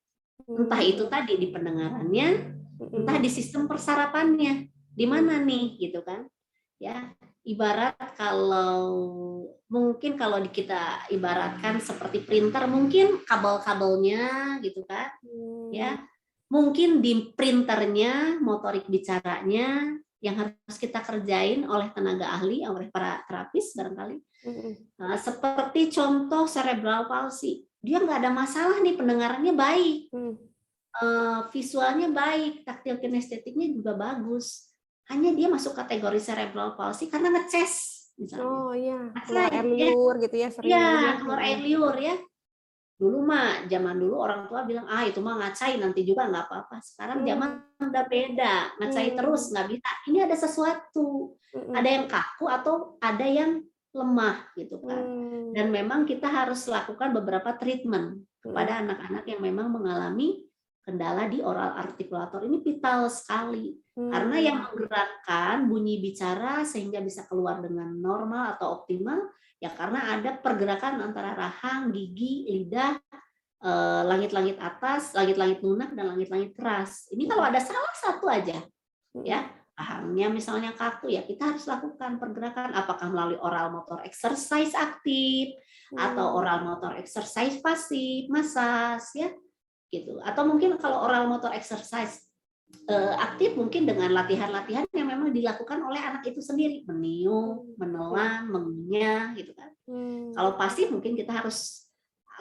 Entah itu tadi di pendengarannya, entah di sistem persarapannya. Di mana nih gitu kan? Ya, ibarat mungkin kalau kita ibaratkan seperti printer, mungkin kabel-kabelnya gitu kan. Ya. Mungkin di printernya, motorik bicaranya yang harus kita kerjain oleh tenaga ahli, oleh para terapis barangkali. Nah, seperti contoh cerebral palsy, dia nggak ada masalah nih, pendengarannya baik, visualnya baik, taktil kinestetiknya juga bagus. Hanya dia masuk kategori cerebral palsy karena ngeces misalnya. Oh iya, keluar air liur gitu ya sering. Iya, keluar air liur ya. Dulu mah, zaman dulu orang tua bilang, itu mah ngacai nanti juga nggak apa-apa. Sekarang zaman udah beda, ngacai terus nggak bisa. Ini ada sesuatu, ada yang kaku atau ada yang lemah gitu kan. Dan memang kita harus lakukan beberapa treatment kepada anak-anak yang memang mengalami kendala di oral artikulator. Ini vital sekali, karena yang menggerakkan bunyi bicara sehingga bisa keluar dengan normal atau optimal, ya karena ada pergerakan antara rahang, gigi, lidah, langit-langit atas, langit-langit lunak, dan langit-langit keras. Ini kalau ada salah satu aja, ya rahangnya misalnya kaku, ya kita harus lakukan pergerakan, apakah melalui oral motor exercise aktif, atau oral motor exercise pasif, massage, ya gitu. Atau mungkin kalau oral motor exercise aktif mungkin dengan latihan-latihan yang memang dilakukan oleh anak itu sendiri, meniup, menelan, mengunyah gitu kan. Kalau pasif mungkin kita harus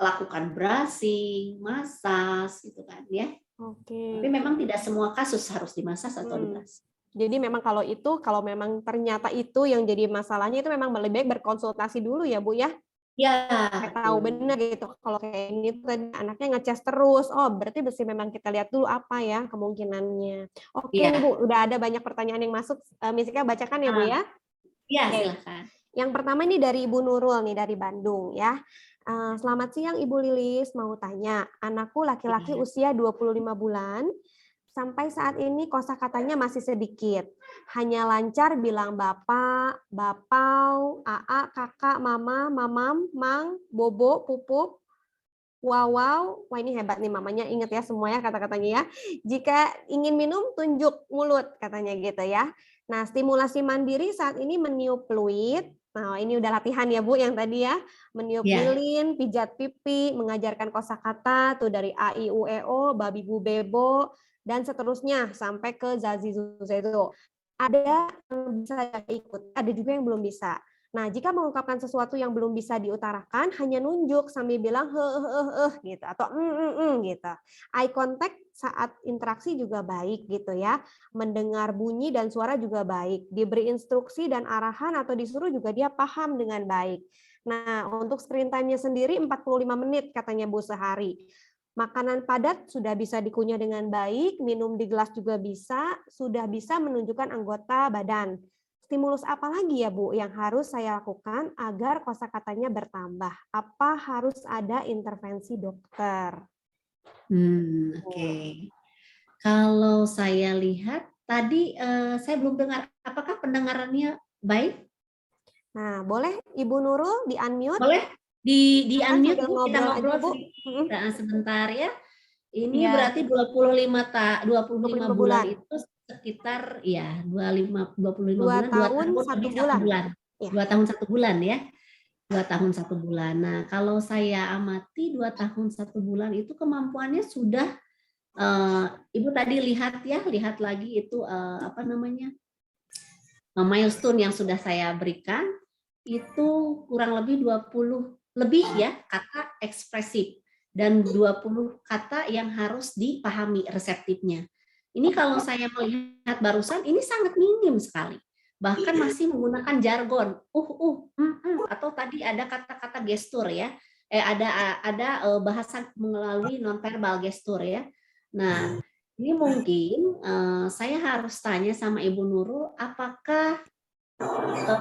lakukan brushing, massage gitu kan ya. Tapi memang tidak semua kasus harus dimasas atau dibrush. Jadi memang kalau memang ternyata itu yang jadi masalahnya, itu memang lebih baik berkonsultasi dulu ya Bu ya. Ya, Kayak tahu benar gitu kalau kayak ini tuh tadi anaknya ngecas terus. Oh, berarti mesti memang kita lihat dulu apa ya kemungkinannya. Oke nih ya, Bu, udah ada banyak pertanyaan yang masuk. Miss Ika bacakan ya Bu ya. ya, Oke. silakan. Yang pertama ini dari Ibu Nurul nih dari Bandung ya. Selamat siang Ibu Lilis, mau tanya, anakku laki-laki usia 25 bulan, sampai saat ini kosakatanya masih sedikit. Hanya lancar bilang bapak, bapau, aa, kakak, mama, mamam, mang, bobo, pupuk, wow, wah ini hebat nih mamanya, ingat ya semuanya kata-katanya ya. Jika ingin minum, tunjuk mulut katanya gitu ya. Nah, stimulasi mandiri saat ini meniup fluid. Nah, ini udah latihan ya Bu yang tadi ya. Meniup Ya. lilin, pijat pipi, mengajarkan kosakata tuh dari a, i, u, e, o, babi, bu, bebo, dan seterusnya sampai ke zazi, zu, zezo. Ada yang bisa ikut, ada juga yang belum bisa. Nah, jika mengungkapkan sesuatu yang belum bisa diutarakan, hanya nunjuk sambil bilang gitu atau gitu. Eye contact saat interaksi juga baik gitu ya. Mendengar bunyi dan suara juga baik. Diberi instruksi dan arahan atau disuruh juga dia paham dengan baik. Nah, untuk screen time-nya sendiri 45 menit katanya Bu sehari. Makanan padat sudah bisa dikunyah dengan baik, minum di gelas juga bisa, sudah bisa menunjukkan anggota badan. Stimulus apa lagi ya Bu yang harus saya lakukan agar kosakatanya bertambah? Apa harus ada intervensi dokter? Oke. Kalau saya lihat tadi saya belum dengar. Apakah pendengarannya baik? Nah, boleh Ibu Nurul di-unmute? Boleh di unmute Sambil Bu, kita ngobrol aja, ngobrol Bu. sedikit sebentar ya. Ini Iya. berarti 25 bulan bulan. itu sekitar ya 25 bulan, 2 tahun, 1 lebih bulan. 1 bulan. Ya. 2 tahun 1 bulan ya. 2 tahun 1 bulan. Nah, kalau saya amati 2 tahun 1 bulan itu kemampuannya sudah Ibu tadi lihat ya, lihat lagi itu apa namanya? Milestone yang sudah saya berikan itu kurang lebih 20 lebih ya kata ekspresif dan 20 kata yang harus dipahami reseptifnya. Ini kalau saya melihat barusan ini sangat minim sekali. Bahkan masih menggunakan jargon, atau tadi ada kata-kata gestur ya. Ada bahasa melalui nonverbal gestur ya. Nah, ini mungkin saya harus tanya sama Ibu Nurul, apakah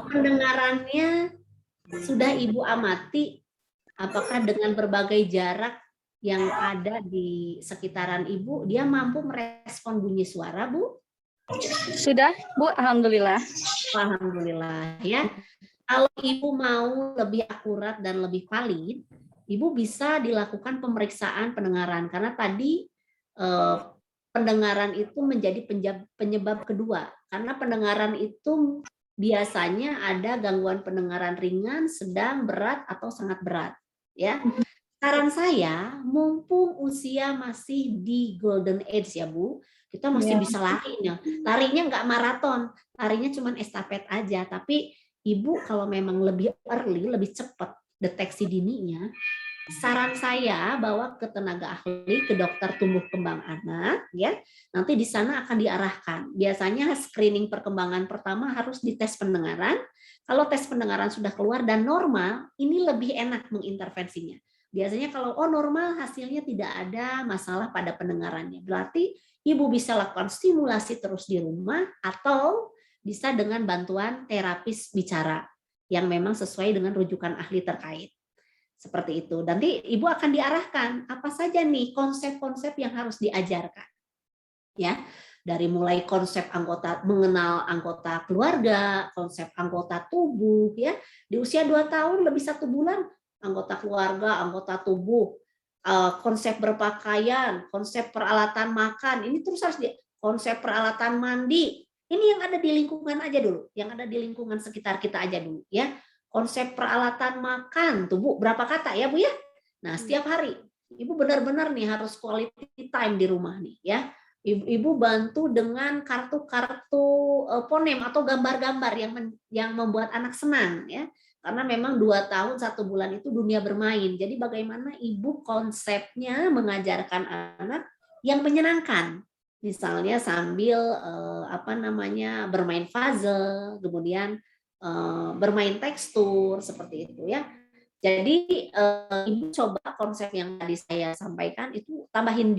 pendengarannya sudah Ibu amati, apakah dengan berbagai jarak yang ada di sekitaran Ibu, dia mampu merespon bunyi suara, Bu? Sudah, Bu, alhamdulillah. Alhamdulillah ya. Kalau Ibu mau lebih akurat dan lebih valid, Ibu bisa dilakukan pemeriksaan pendengaran karena tadi pendengaran itu menjadi penyebab kedua. Karena pendengaran itu biasanya ada gangguan pendengaran ringan, sedang, berat, atau sangat berat. Ya, saran saya, mumpung usia masih di golden age ya Bu, kita masih bisa larinya. Larinya nggak maraton, larinya cuma estafet aja. Tapi Ibu kalau memang lebih early, lebih cepat deteksi dininya, saran saya bawa ke tenaga ahli, ke dokter tumbuh kembang anak, ya. Nanti di sana akan diarahkan. Biasanya screening perkembangan pertama harus dites pendengaran. Kalau tes pendengaran sudah keluar dan normal, ini lebih enak mengintervensinya. Biasanya kalau normal hasilnya tidak ada masalah pada pendengarannya. Berarti Ibu bisa lakukan stimulasi terus di rumah atau bisa dengan bantuan terapis bicara yang memang sesuai dengan rujukan ahli terkait. Seperti itu. Nanti Ibu akan diarahkan apa saja nih konsep-konsep yang harus diajarkan. Ya, dari mulai konsep mengenal anggota keluarga, konsep anggota tubuh ya. Di usia 2 tahun lebih 1 bulan anggota keluarga, anggota tubuh, konsep berpakaian, konsep peralatan makan, ini terus harus konsep peralatan mandi. Ini yang ada di lingkungan aja dulu, yang ada di lingkungan sekitar kita aja dulu ya. Konsep peralatan makan, tuh Bu, berapa kata ya Bu ya? Nah, setiap hari Ibu benar-benar nih harus quality time di rumah nih ya. Ibu bantu dengan kartu-kartu ponem atau gambar-gambar yang membuat anak senang ya. Karena memang 2 tahun 1 bulan itu dunia bermain. Jadi bagaimana Ibu konsepnya mengajarkan anak yang menyenangkan. Misalnya sambil bermain puzzle, kemudian bermain tekstur seperti itu ya. Jadi Ibu coba konsep yang tadi saya sampaikan itu tambahin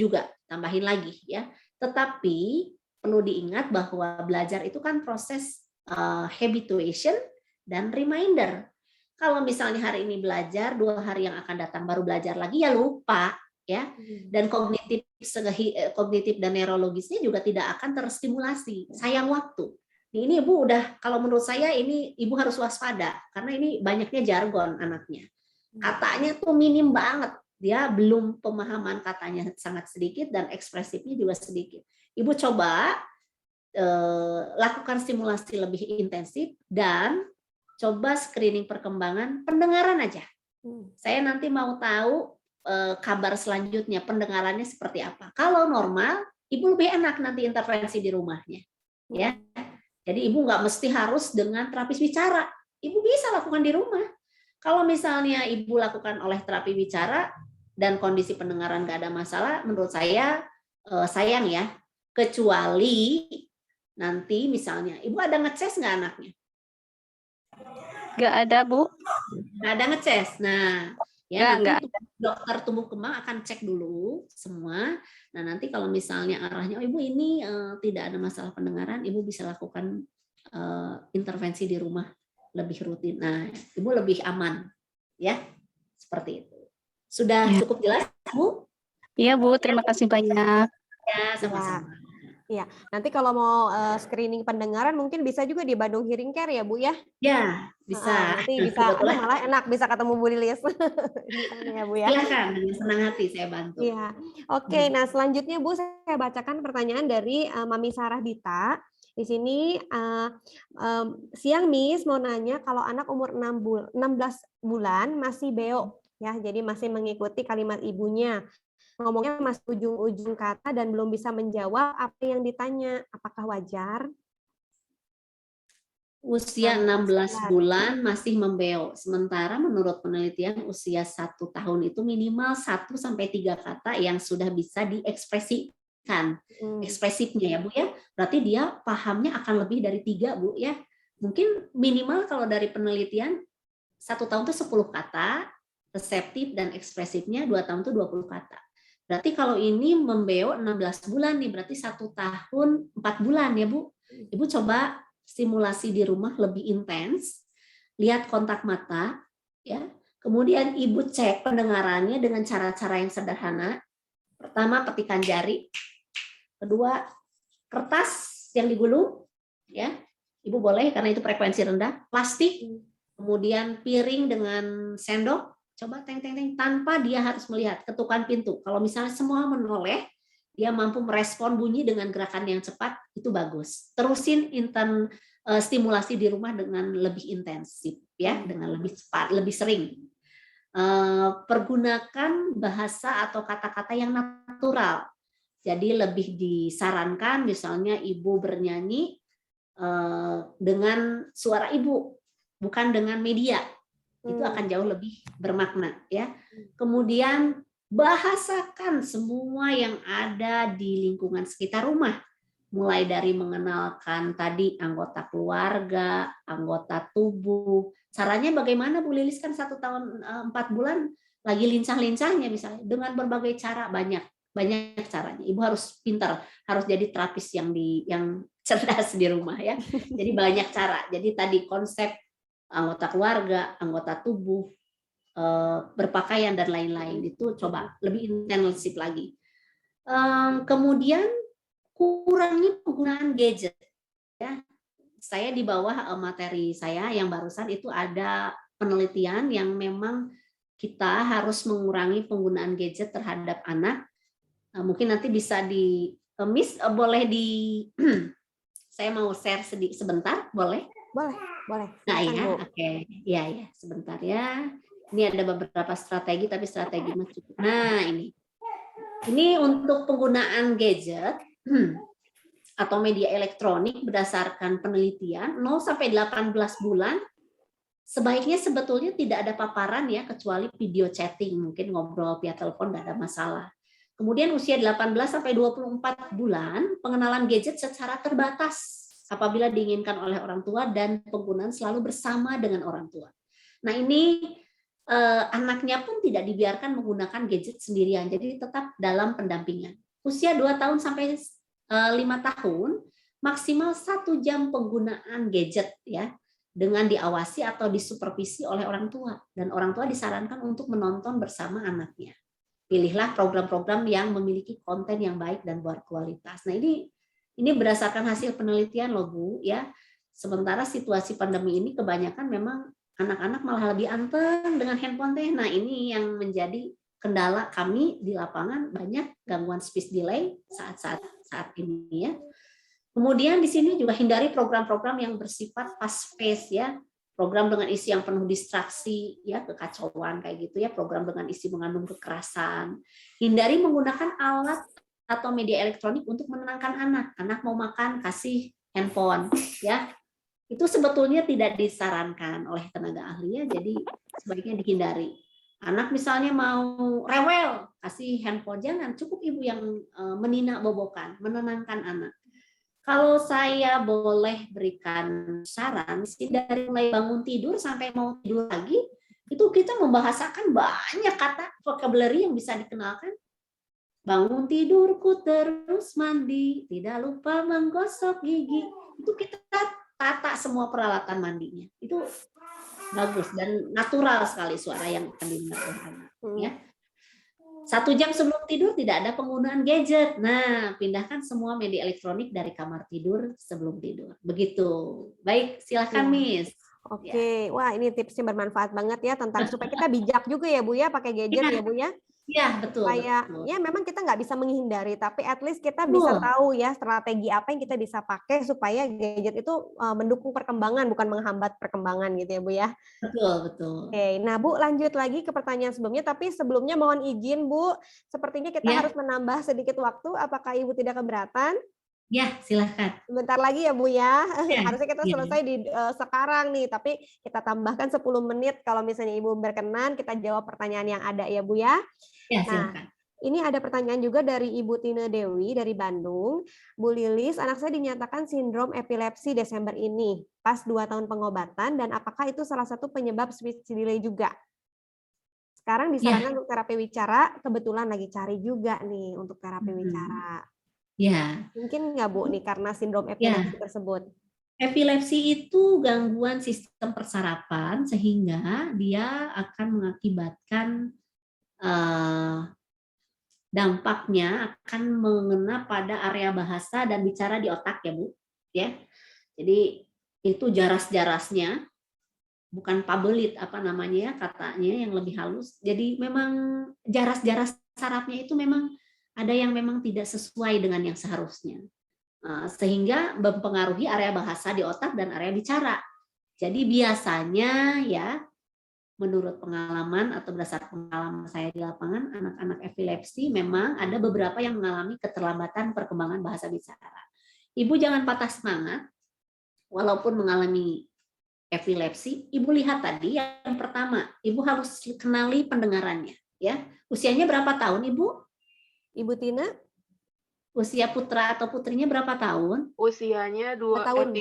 lagi ya. Tetapi perlu diingat bahwa belajar itu kan proses habituation dan reminder. Kalau misalnya hari ini belajar, 2 hari yang akan datang baru belajar lagi, ya lupa ya. Dan kognitif dan neurologisnya juga tidak akan terstimulasi. Sayang waktu. Ini Ibu udah, kalau menurut saya ini Ibu harus waspada karena ini banyaknya jargon anaknya. Katanya tuh minim banget. Dia belum pemahaman katanya sangat sedikit dan ekspresifnya juga sedikit. Ibu coba lakukan stimulasi lebih intensif dan coba screening perkembangan pendengaran aja. Saya nanti mau tahu kabar selanjutnya pendengarannya seperti apa. Kalau normal, Ibu lebih enak nanti intervensi di rumahnya. Ya. Jadi Ibu nggak mesti harus dengan terapis bicara. Ibu bisa lakukan di rumah. Kalau misalnya Ibu lakukan oleh terapi bicara dan kondisi pendengaran nggak ada masalah, menurut saya sayang ya. Kecuali nanti misalnya Ibu ada ngeces nggak anaknya? Nggak ada, Bu. Nggak ada ngeces. Nah, ya Nggak nanti dokter tumbuh kembang akan cek dulu semua. Nah, nanti kalau misalnya arahnya, oh Ibu ini tidak ada masalah pendengaran, Ibu bisa lakukan intervensi di rumah lebih rutin. Nah, Ibu lebih aman, ya seperti itu. Sudah cukup jelas, Bu? Iya, Bu. Terima kasih banyak. Ya, sama-sama. Iya, nanti kalau mau screening pendengaran mungkin bisa juga di Bandung Hearing Care ya Bu ya? Ya, bisa. Nanti bisa, malah enak bisa ketemu Bu Lilis. Ya Bu ya. Silakan, dengan senang hati saya bantu. Iya, oke. Nah selanjutnya Bu, saya bacakan pertanyaan dari Mami Sarah Dita. Di sini siang Miss mau nanya kalau anak umur 16 bulan masih beo ya, jadi masih mengikuti kalimat ibunya. Ngomongnya masih ujung-ujung kata dan belum bisa menjawab apa yang ditanya. Apakah wajar? Usia 16 bulan masih membeo. Sementara menurut penelitian usia 1 tahun itu minimal 1 sampai 3 kata yang sudah bisa diekspresikan. Ekspresifnya ya Bu ya. Berarti dia pahamnya akan lebih dari 3 Bu ya. Mungkin minimal kalau dari penelitian 1 tahun itu 10 kata, reseptif dan ekspresifnya 2 tahun itu 20 kata. Berarti kalau ini membeo 16 bulan nih, berarti 1 tahun 4 bulan ya Bu. Ibu coba stimulasi di rumah lebih intens, lihat kontak mata, ya. Kemudian Ibu cek pendengarannya dengan cara-cara yang sederhana. Pertama, petikan jari. Kedua, kertas yang digulung, ya. Ibu boleh karena itu frekuensi rendah. Plastik, kemudian piring dengan sendok. Coba teng-teng-teng tanpa dia harus melihat ketukan pintu. Kalau misalnya semua menoleh, dia mampu merespon bunyi dengan gerakan yang cepat, itu bagus. Terusin stimulasi di rumah dengan lebih intensif, ya, dengan lebih cepat, lebih sering. Pergunakan bahasa atau kata-kata yang natural. Jadi lebih disarankan, misalnya Ibu bernyanyi dengan suara Ibu, bukan dengan media. Itu akan jauh lebih bermakna, ya. Kemudian bahasakan semua yang ada di lingkungan sekitar rumah, mulai dari mengenalkan tadi anggota keluarga, anggota tubuh. Caranya bagaimana Bu Lilis, kan 1 tahun 4 bulan lagi lincah-lincahnya misalnya, dengan berbagai cara, banyak caranya. Ibu harus pintar, harus jadi terapis yang cerdas di rumah ya. Jadi banyak cara. Jadi tadi konsep anggota keluarga, anggota tubuh, berpakaian dan lain-lain itu coba lebih intensif lagi. Kemudian kurangi penggunaan gadget. Ya, saya di bawah materi saya yang barusan itu ada penelitian yang memang kita harus mengurangi penggunaan gadget terhadap anak. Mungkin nanti bisa Miss boleh saya mau share sebentar, boleh? Boleh. Nah ya, oke. Ya, sebentar ya. Ini ada beberapa strategi, tapi strategi mas cukup. Nah, ini untuk penggunaan gadget atau media elektronik berdasarkan penelitian 0 sampai 18 bulan sebaiknya sebetulnya tidak ada paparan ya, kecuali video chatting, mungkin ngobrol via telepon nggak ada masalah. Kemudian usia 18 sampai 24 bulan pengenalan gadget secara terbatas apabila diinginkan oleh orang tua dan penggunaan selalu bersama dengan orang tua. Nah, ini anaknya pun tidak dibiarkan menggunakan gadget sendirian, jadi tetap dalam pendampingan. Usia 2 tahun sampai 5 tahun, maksimal 1 jam penggunaan gadget ya, dengan diawasi atau disupervisi oleh orang tua. Dan orang tua disarankan untuk menonton bersama anaknya. Pilihlah program-program yang memiliki konten yang baik dan berkualitas. Nah, ini berdasarkan hasil penelitian loh Bu ya. Sementara situasi pandemi ini kebanyakan memang anak-anak malah lebih anteng dengan handphone teh. Nah, ini yang menjadi kendala kami di lapangan, banyak gangguan speech delay saat ini ya. Kemudian di sini juga hindari program-program yang bersifat fast pace ya. Program dengan isi yang penuh distraksi ya, kekacauan kayak gitu ya, program dengan isi mengandung kekerasan. Hindari menggunakan alat atau media elektronik untuk menenangkan anak. Anak mau makan, kasih handphone ya. Itu sebetulnya tidak disarankan oleh tenaga ahli ya, jadi sebaiknya dihindari. Anak misalnya mau rewel, kasih handphone, jangan, cukup ibu yang menina bobokan, menenangkan anak. Kalau saya boleh berikan saran, dari mulai bangun tidur sampai mau tidur lagi, itu kita membahasakan banyak kata vocabulary yang bisa dikenalkan. Bangun tidurku terus mandi, tidak lupa menggosok gigi. Itu kita tata semua peralatan mandinya. Itu bagus dan natural sekali suara yang akan didengar oleh anak. Ya. 1 jam sebelum tidur tidak ada penggunaan gadget. Nah, pindahkan semua media elektronik dari kamar tidur sebelum tidur. Begitu. Baik, silakan Miss. Oke, wah ini tipsnya bermanfaat banget ya tentang supaya kita bijak juga ya Bu ya pakai gadget ya Bu ya. Iya, betul. Supaya betul. ya memang kita nggak bisa menghindari, tapi at least kita bisa tahu ya strategi apa yang kita bisa pakai supaya gadget itu mendukung perkembangan bukan menghambat perkembangan gitu ya Bu ya. Betul, betul. Oke, nah Bu lanjut lagi ke pertanyaan sebelumnya, tapi sebelumnya mohon izin Bu, sepertinya kita harus menambah sedikit waktu, apakah Ibu tidak keberatan? Ya, silahkan. Sebentar lagi ya Bu ya, harusnya kita selesai di sekarang nih, tapi kita tambahkan 10 menit kalau misalnya Ibu berkenan, kita jawab pertanyaan yang ada ya Bu ya. Ya, silakan. Nah, ini ada pertanyaan juga dari Ibu Tina Dewi dari Bandung. Bu Lilis, anak saya dinyatakan sindrom epilepsi Desember ini, pas 2 tahun pengobatan, dan apakah itu salah satu penyebab speech delay juga? Sekarang disarankan untuk terapi wicara, kebetulan lagi cari juga nih untuk terapi wicara. Ya. Mungkin nggak Bu nih karena sindrom epilepsi tersebut? Epilepsi itu gangguan sistem persarapan sehingga dia akan mengakibatkan dampaknya akan mengena pada area bahasa dan bicara di otak ya Bu. Ya. Jadi itu jaras-jarasnya bukan pabelit apa namanya ya katanya yang lebih halus. Jadi memang jaras-jaras sarafnya itu memang ada yang memang tidak sesuai dengan yang seharusnya. Sehingga mempengaruhi area bahasa di otak dan area bicara. Jadi biasanya ya menurut pengalaman atau berdasarkan pengalaman saya di lapangan, anak-anak epilepsi memang ada beberapa yang mengalami keterlambatan perkembangan bahasa bicara. Ibu jangan patah semangat, walaupun mengalami epilepsi, Ibu lihat tadi yang pertama, Ibu harus kenali pendengarannya. Ya, usianya berapa tahun Ibu? Ibu Tina? Usia putra atau putrinya berapa tahun? Usianya 31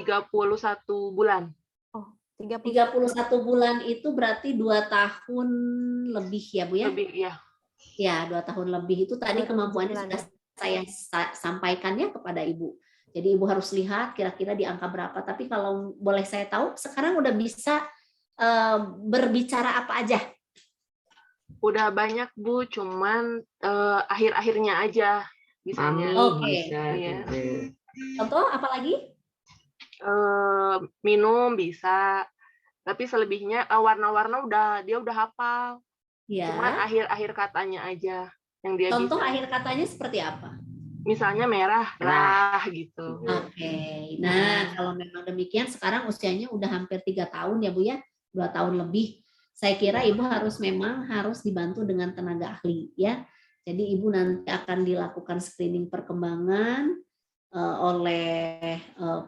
bulan. Oh, 31 bulan itu berarti 2 tahun lebih ya Bu ya? Lebih ya. Ya, 2 tahun lebih itu tadi kemampuannya sudah saya sampaikan ya kepada Ibu. Jadi Ibu harus lihat kira-kira di angka berapa. Tapi kalau boleh saya tahu, sekarang udah bisa berbicara apa aja? Udah banyak Bu, cuman akhir-akhirnya aja bisanya. Oke. Iya. Contoh apa lagi? Minum bisa, tapi selebihnya warna-warna dia udah hafal. Ya. Cuman akhir-akhir katanya aja yang dia Contoh bisa. akhir katanya seperti apa? Misalnya merah, lah gitu. Oke. Nah, kalau memang demikian sekarang usianya udah hampir 3 tahun ya Bu ya, 2 tahun lebih. Saya kira Ibu harus dibantu dengan tenaga ahli ya. Jadi Ibu nanti akan dilakukan screening perkembangan oleh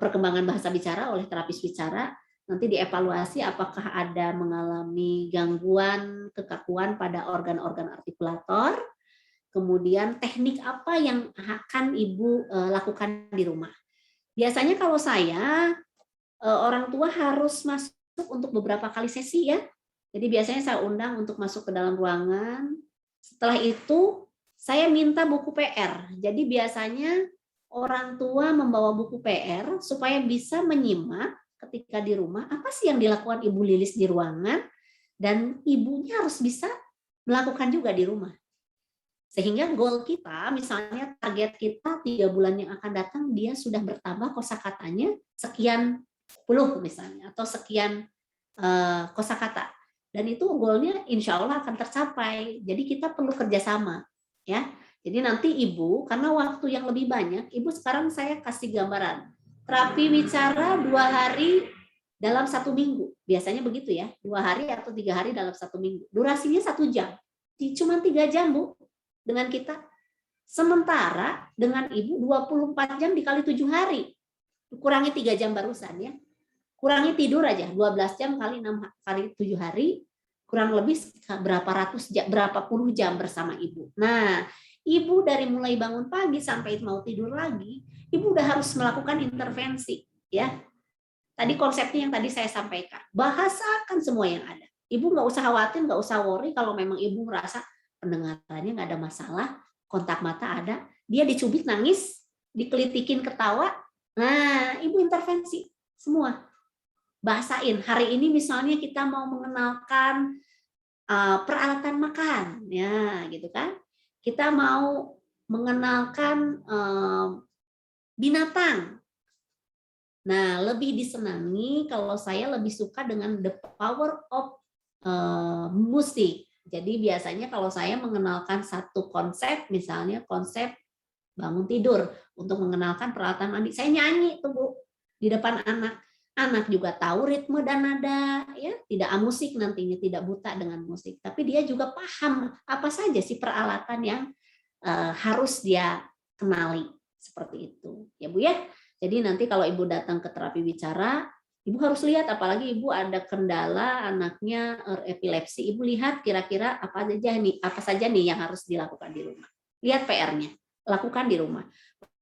perkembangan bahasa bicara oleh terapis bicara. Nanti dievaluasi apakah ada mengalami gangguan kekakuan pada organ-organ artikulator. Kemudian teknik apa yang akan Ibu lakukan di rumah. Biasanya kalau saya orang tua harus masuk untuk beberapa kali sesi ya. Jadi biasanya saya undang untuk masuk ke dalam ruangan. Setelah itu saya minta buku PR. Jadi biasanya orang tua membawa buku PR supaya bisa menyimak ketika di rumah apa sih yang dilakukan Ibu Lilis di ruangan, dan ibunya harus bisa melakukan juga di rumah. Sehingga goal kita, misalnya target kita 3 bulan yang akan datang, dia sudah bertambah kosakatanya sekian puluh misalnya, atau sekian kosakata. Dan itu goalnya insya Allah akan tercapai. Jadi kita perlu kerjasama, ya. Jadi nanti ibu, karena waktu yang lebih banyak, ibu sekarang saya kasih gambaran. Terapi bicara 2 hari dalam 1 minggu. Biasanya begitu ya, 2 hari atau 3 hari dalam 1 minggu. Durasinya 1 jam. Cuma 3 jam, Bu, dengan kita. Sementara dengan ibu 24 jam dikali 7 hari. Kurangi 3 jam barusan ya. Kurangi tidur aja, 12 jam kali 6 kali 7 hari, kurang lebih berapa puluh jam bersama ibu. Nah, ibu dari mulai bangun pagi sampai mau tidur lagi, ibu udah harus melakukan intervensi, ya. Tadi konsepnya yang tadi saya sampaikan, bahasakan semua yang ada. Ibu nggak usah khawatir, nggak usah worry kalau memang ibu merasa pendengarannya nggak ada masalah, kontak mata ada, dia dicubit nangis, dikelitikin ketawa, nah ibu intervensi semua. Bahasain, hari ini misalnya kita mau mengenalkan peralatan makan, ya gitu kan. Kita mau mengenalkan binatang. Nah, lebih disenangi kalau saya lebih suka dengan the power of musik. Jadi biasanya kalau saya mengenalkan satu konsep, misalnya konsep bangun tidur, untuk mengenalkan peralatan mandi, saya nyanyi tuh Bu di depan anak. Anak juga tahu ritme dan nada, ya, tidak amusik nantinya, tidak buta dengan musik, tapi dia juga paham apa saja sih peralatan yang harus dia kenali, seperti itu, ya Bu ya. Jadi nanti kalau ibu datang ke terapi bicara, ibu harus lihat, apalagi ibu ada kendala anaknya epilepsi, ibu lihat kira-kira apa saja nih yang harus dilakukan di rumah. Lihat PR-nya, lakukan di rumah.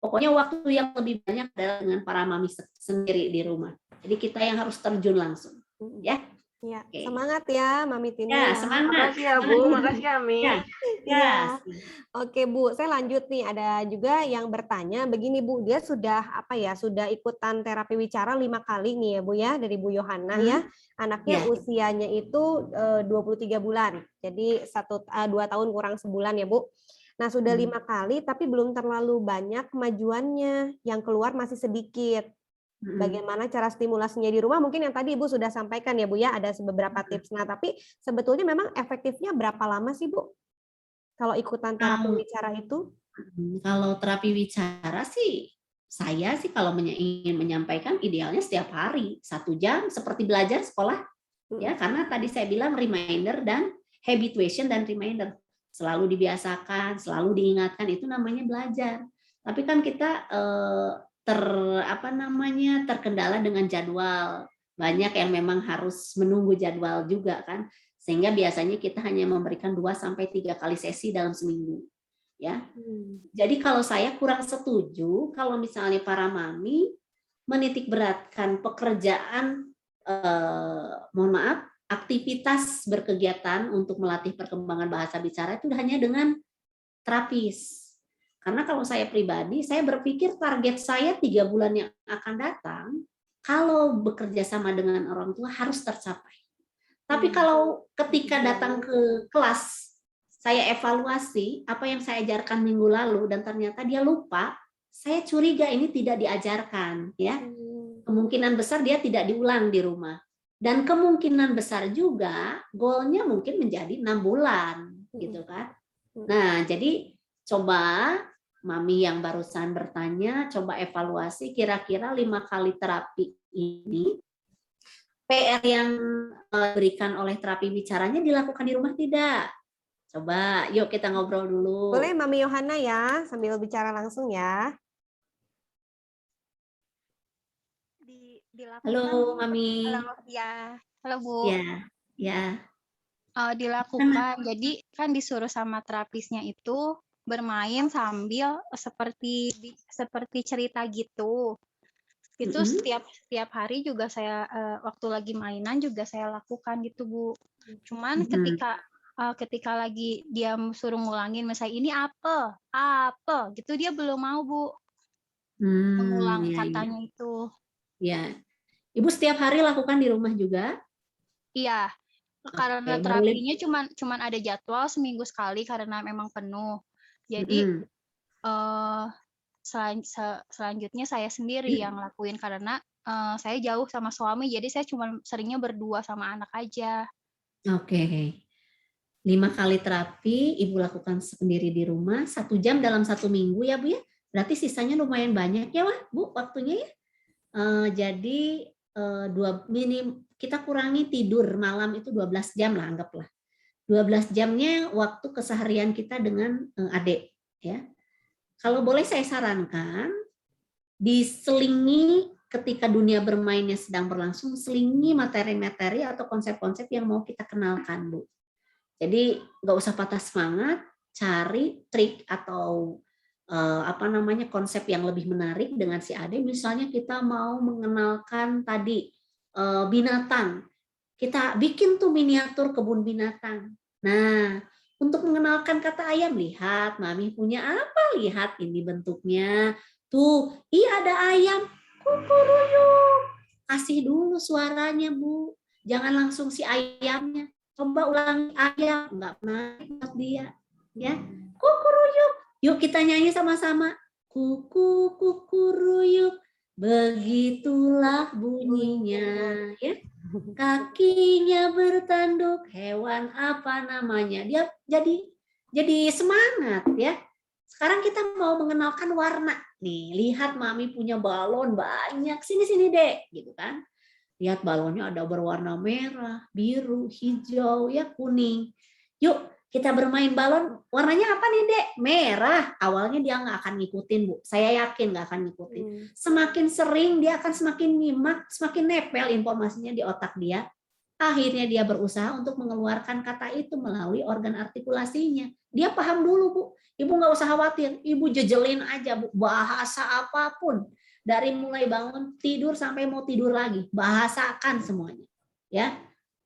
Pokoknya waktu yang lebih banyak adalah dengan para mami sendiri di rumah. Jadi kita yang harus terjun langsung, ya. Ya, Oke. semangat ya Mami Tini. Ya, Ya. semangat. Makasih ya Bu, makasih ya Mi. Ya. Oke Bu, saya lanjut nih. Ada juga yang bertanya begini Bu, dia sudah sudah ikutan terapi bicara 5 kali nih ya Bu ya, dari Bu Yohana ya. Anaknya usianya itu 23 bulan. Jadi 2 tahun kurang sebulan ya Bu. Nah sudah 5 kali tapi belum terlalu banyak kemajuannya, yang keluar masih sedikit. Bagaimana cara stimulasinya di rumah? Mungkin yang tadi Ibu sudah sampaikan ya Bu ya, ada beberapa tips. Nah tapi sebetulnya memang efektifnya berapa lama sih Bu? Kalau ikutan terapi bicara itu? Kalau terapi bicara sih, saya sih kalau ingin menyampaikan idealnya setiap hari 1 jam, seperti belajar sekolah, ya, karena tadi saya bilang reminder dan habituation dan reminder selalu dibiasakan, selalu diingatkan, itu namanya belajar. Tapi kan kita terkendala dengan jadwal, banyak yang memang harus menunggu jadwal juga kan. Sehingga biasanya kita hanya memberikan 2-3 kali sesi dalam seminggu, ya. Jadi kalau saya kurang setuju kalau misalnya para mami menitik beratkan pekerjaan, aktivitas berkegiatan untuk melatih perkembangan bahasa bicara itu hanya dengan terapis. Karena kalau saya pribadi, saya berpikir target saya 3 bulan yang akan datang, kalau bekerja sama dengan orang tua harus tercapai. Tapi kalau ketika datang ke kelas, saya evaluasi apa yang saya ajarkan minggu lalu dan ternyata dia lupa, saya curiga ini tidak diajarkan, ya. Kemungkinan besar dia tidak diulang di rumah. Dan kemungkinan besar juga goalnya mungkin menjadi 6 bulan, gitu kan. Nah, jadi coba mami yang barusan bertanya, coba evaluasi kira-kira 5 kali terapi ini, PR yang diberikan oleh terapi bicaranya dilakukan di rumah tidak? Coba, yuk kita ngobrol dulu. Boleh Mami Yohana ya, sambil bicara langsung ya. Dilakukan. Halo Mami. Halo ya, halo Bu. Ya. Dilakukan. Jadi kan disuruh sama terapisnya itu bermain sambil seperti cerita gitu. Itu setiap hari juga saya waktu lagi mainan juga saya lakukan gitu, Bu. Cuman ketika lagi dia suruh ngulangin misalnya ini apel gitu dia belum mau, Bu, mengulang Iya, iya. katanya itu. Ya. Ibu setiap hari lakukan di rumah juga? Iya. Karena Oke, terapinya cuman ada jadwal seminggu sekali karena memang penuh. Jadi selanjutnya saya sendiri yang lakuin karena saya jauh sama suami, jadi saya cuma seringnya berdua sama anak aja. Oke. 5 kali terapi Ibu lakukan sendiri di rumah, 1 jam dalam 1 minggu ya Bu ya. Berarti sisanya lumayan banyak ya Bu waktunya ya. Jadi kita kurangi tidur malam itu 12 jam lah anggaplah. 12 jamnya waktu keseharian kita dengan adik ya. Kalau boleh saya sarankan diselingi ketika dunia bermainnya sedang berlangsung, selingi materi-materi atau konsep-konsep yang mau kita kenalkan, Bu. Jadi nggak usah patah semangat, cari trik atau konsep yang lebih menarik dengan si Ade. Misalnya kita mau mengenalkan tadi binatang, kita bikin tuh miniatur kebun binatang. Nah, untuk mengenalkan kata ayam, lihat Mami punya apa? Lihat ini bentuknya. Tuh, ada ayam, kukuruyuk. Kasih dulu suaranya, Bu. Jangan langsung si ayamnya. Coba ulangi ayam, nggak menarik buat dia. Ya, kukuruyuk. Yuk kita nyanyi sama-sama. Kuku kukuruyuk, begitulah bunyinya. Ya, kakinya bertanduk, hewan apa namanya? Dia jadi semangat ya. Sekarang kita mau mengenalkan warna. Nih, lihat Mami punya balon banyak. Sini Dek, gitu kan. Lihat balonnya ada berwarna merah, biru, hijau, ya kuning. Yuk kita bermain balon. Warnanya apa nih Dek? Merah. Awalnya dia nggak akan ngikutin Bu. Saya yakin nggak akan ngikutin. Semakin sering dia akan semakin nyimak, semakin nepel informasinya di otak dia. Akhirnya dia berusaha untuk mengeluarkan kata itu melalui organ artikulasinya. Dia paham dulu Bu. Ibu nggak usah khawatir. Ibu jejelin aja Bu. Bahasa apapun. Dari mulai bangun tidur sampai mau tidur lagi, bahasakan semuanya, ya.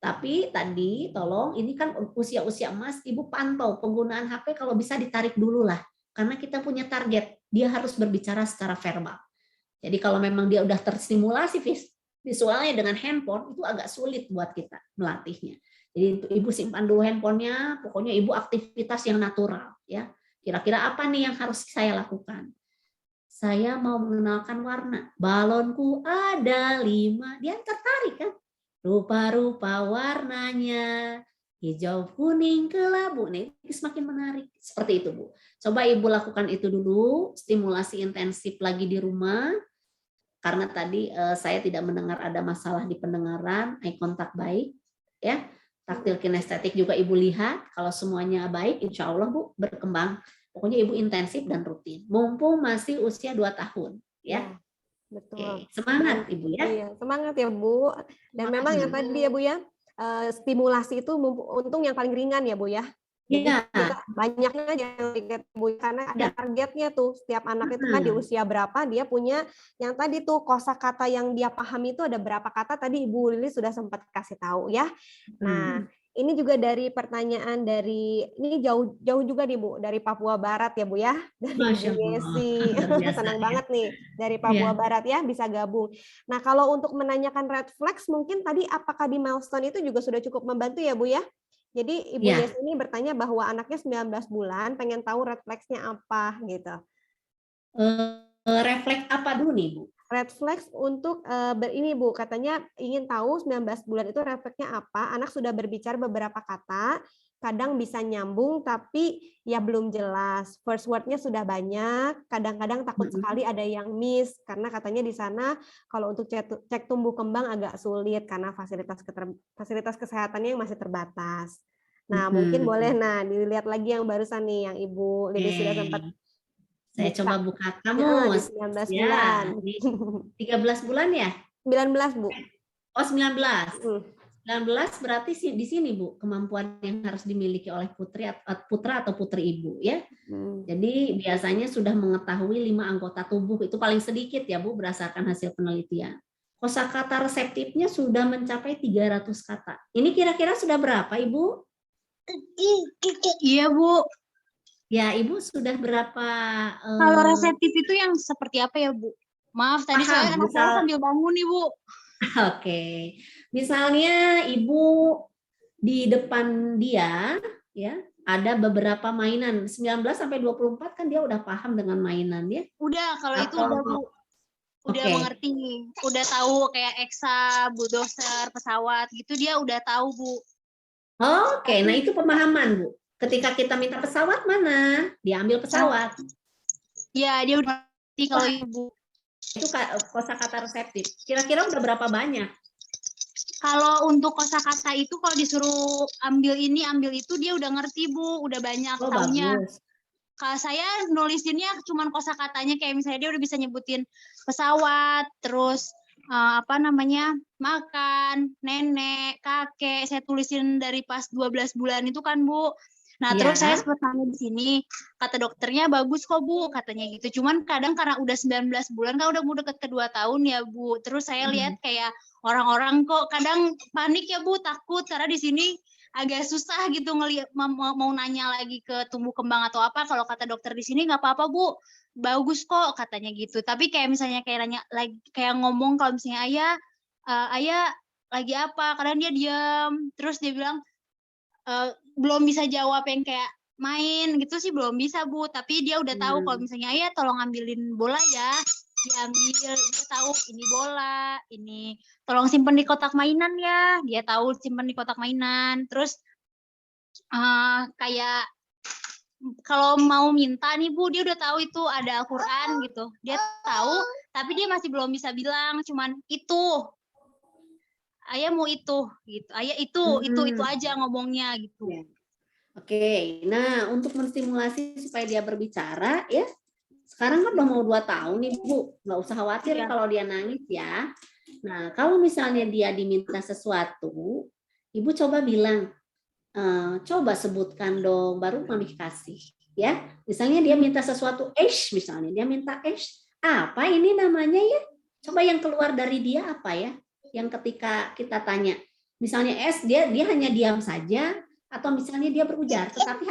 Tapi tadi tolong ini kan usia-usia emas, Ibu pantau penggunaan HP kalau bisa ditarik dulu lah, karena kita punya target, dia harus berbicara secara verbal. Jadi kalau memang dia udah terstimulasi visualnya dengan handphone itu agak sulit buat kita melatihnya. Jadi Ibu simpan dulu handphonenya, pokoknya Ibu aktivitas yang natural, ya. Kira-kira apa nih yang harus saya lakukan? Saya mau mengenalkan warna. Balonku ada 5. Dia tertarik kan? Rupa-rupa warnanya. Hijau, kuning, kelabu. Nih, semakin menarik. Seperti itu, Bu. Coba Ibu lakukan itu dulu. Stimulasi intensif lagi di rumah. Karena tadi saya tidak mendengar ada masalah di pendengaran. Eye contact baik. Ya. Taktil kinestetik juga Ibu lihat. Kalau semuanya baik, insya Allah Bu berkembang. Pokoknya Ibu intensif dan rutin. Mumpung masih usia 2 tahun, ya. Betul. Oke, semangat Ibu ya. Iya, semangat ya Bu. Dan memang yang tadi ya Bu ya, stimulasi itu untung yang paling ringan ya Bu ya. Jadi kita banyaknya aja Bu karena ada targetnya tuh. Setiap anak itu kan di usia berapa dia punya yang tadi tuh kosakata yang dia pahami itu ada berapa kata tadi Ibu Lili sudah sempat kasih tahu ya. Nah, ini juga dari pertanyaan dari ini jauh juga nih Bu dari Papua Barat ya Bu ya, dari Ibu Yesi. Senang banget nih dari Papua Barat ya bisa gabung. Nah kalau untuk menanyakan red flags mungkin tadi apakah di milestone itu juga sudah cukup membantu ya Bu ya? Jadi Ibu Yesi ini bertanya bahwa anaknya 19 bulan pengen tahu red flags-nya apa gitu. Refleks apa dulu nih Bu? Red flags untuk ini Bu, katanya ingin tahu 19 bulan itu refleksnya apa, anak sudah berbicara beberapa kata, kadang bisa nyambung tapi ya belum jelas, first word-nya sudah banyak, kadang-kadang takut sekali ada yang miss, karena katanya di sana kalau untuk cek tumbuh kembang agak sulit karena fasilitas kesehatannya yang masih terbatas. Nah mungkin boleh dilihat lagi yang barusan nih, yang Ibu Lili sudah sempat. Saya coba buka kamu. 19 bulan. 13 bulan ya? 19, Bu. Oh, 19. 19 berarti di sini Bu, kemampuan yang harus dimiliki oleh putra atau putri Ibu ya. Jadi biasanya sudah mengetahui 5 anggota tubuh, itu paling sedikit ya Bu berdasarkan hasil penelitian. Kosakata reseptifnya sudah mencapai 300 kata. Ini kira-kira sudah berapa Ibu? Iya Bu. Ya Ibu sudah berapa? Kalau reseptif itu yang seperti apa ya Bu? Maaf tadi saya anak saya sambil bangun nih Bu. Oke. Misalnya Ibu di depan dia ya ada beberapa mainan 19 sampai 24 kan dia udah paham dengan mainan ya. Udah kalau itu udah Bu. Udah mengerti, udah tahu kayak eksa, bulldozer, pesawat gitu dia udah tahu Bu. Oke, nah itu pemahaman Bu. Ketika kita minta pesawat mana? Dia ambil pesawat. Ya, dia udah ngerti kalau Ibu. Itu kosakata reseptif. Kira-kira udah berapa banyak? Kalau untuk kosakata itu kalau disuruh ambil ini, ambil itu dia udah ngerti Bu, udah banyak taunya. Kalau saya nulisinnya cuman kosakatanya kayak misalnya dia udah bisa nyebutin pesawat, terus makan, nenek, kakek, saya tulisin dari pas 12 bulan itu kan Bu. Nah, terus saya sempat tanya di sini, kata dokternya bagus kok Bu, katanya gitu. Cuman kadang karena udah 19 bulan kan udah mau deket ke 2 tahun ya Bu. Terus saya lihat kayak orang-orang kok kadang panik ya Bu, takut karena di sini agak susah gitu ngelihat mau nanya lagi ke tumbuh kembang atau apa. Kalau kata dokter di sini nggak apa-apa Bu, bagus kok katanya gitu. Tapi kayak misalnya kayak nanya lagi kayak ngomong kalau misalnya ayah lagi apa, kadang dia diam, terus dia bilang belum bisa jawab yang kayak main gitu sih belum bisa Bu, tapi dia udah tahu kalau misalnya ayah tolong ambilin bola ya, diambil, dia tahu ini bola, ini tolong simpen di kotak mainan ya, dia tahu simpen di kotak mainan. Terus kayak kalau mau minta nih Bu, dia udah tahu itu ada Al-Quran gitu, dia tahu, tapi dia masih belum bisa bilang, cuman itu ayah mau itu gitu, ayah itu aja ngomongnya gitu. Oke, nah untuk menstimulasi supaya dia berbicara ya, sekarang kan udah mau 2 tahun nih Bu, nggak usah khawatir kalau dia nangis ya. Nah kalau misalnya dia diminta sesuatu, Ibu coba bilang, coba sebutkan dong, baru Mami kasih ya. Misalnya dia minta sesuatu, misalnya dia minta apa ini namanya ya? Coba yang keluar dari dia apa ya? Yang ketika kita tanya, misalnya dia hanya diam saja, atau misalnya dia berujar, tetapi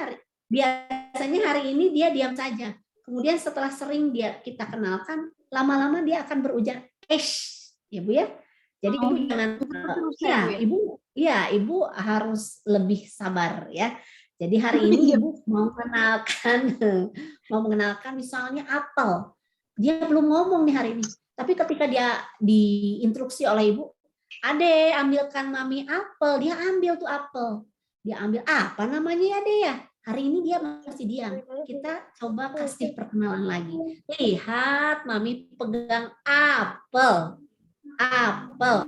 biasanya hari ini dia diam saja. Kemudian setelah sering kita kenalkan, lama-lama dia akan berujar ya Bu ya. Jadi Ibu jangan Ibu harus lebih sabar ya. Jadi hari ini Ibu mau mengenalkan misalnya apel. Dia belum ngomong nih hari ini. Tapi ketika dia diinstruksi oleh Ibu, Ade ambilkan Mami apel, dia ambil tuh apel. Dia ambil apa namanya ya Ade ya? Hari ini dia masih diam. Kita coba kasih perkenalan lagi. Lihat Mami pegang apel. Apel.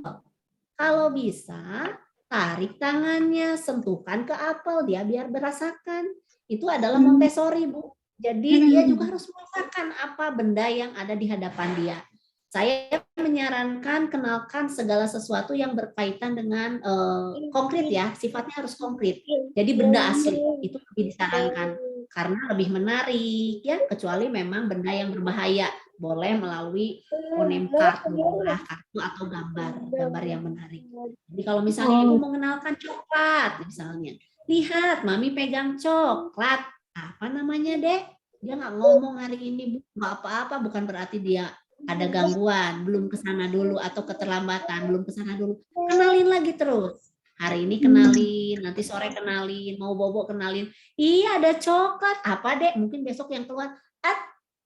Kalau bisa, tarik tangannya, sentuhkan ke apel, dia biar merasakan. Itu adalah Montessori Bu. Jadi dia juga harus merasakan apa benda yang ada di hadapan dia. Saya menyarankan kenalkan segala sesuatu yang berkaitan dengan konkret ya, sifatnya harus konkret. Jadi benda asli itu lebih disarankan karena lebih menarik ya, kecuali memang benda yang berbahaya boleh melalui phoneme card, kartu atau gambar yang menarik. Jadi kalau misalnya Ibu mengenalkan coklat misalnya, lihat Mami pegang coklat, apa namanya Dek? Dia nggak ngomong hari ini, nggak apa-apa, bukan berarti dia ada gangguan, belum kesana dulu atau keterlambatan, belum kesana dulu. Kenalin lagi terus. Hari ini kenalin, nanti sore kenalin, mau bobo kenalin. Iya ada coklat, apa Dek? Mungkin besok yang keluar,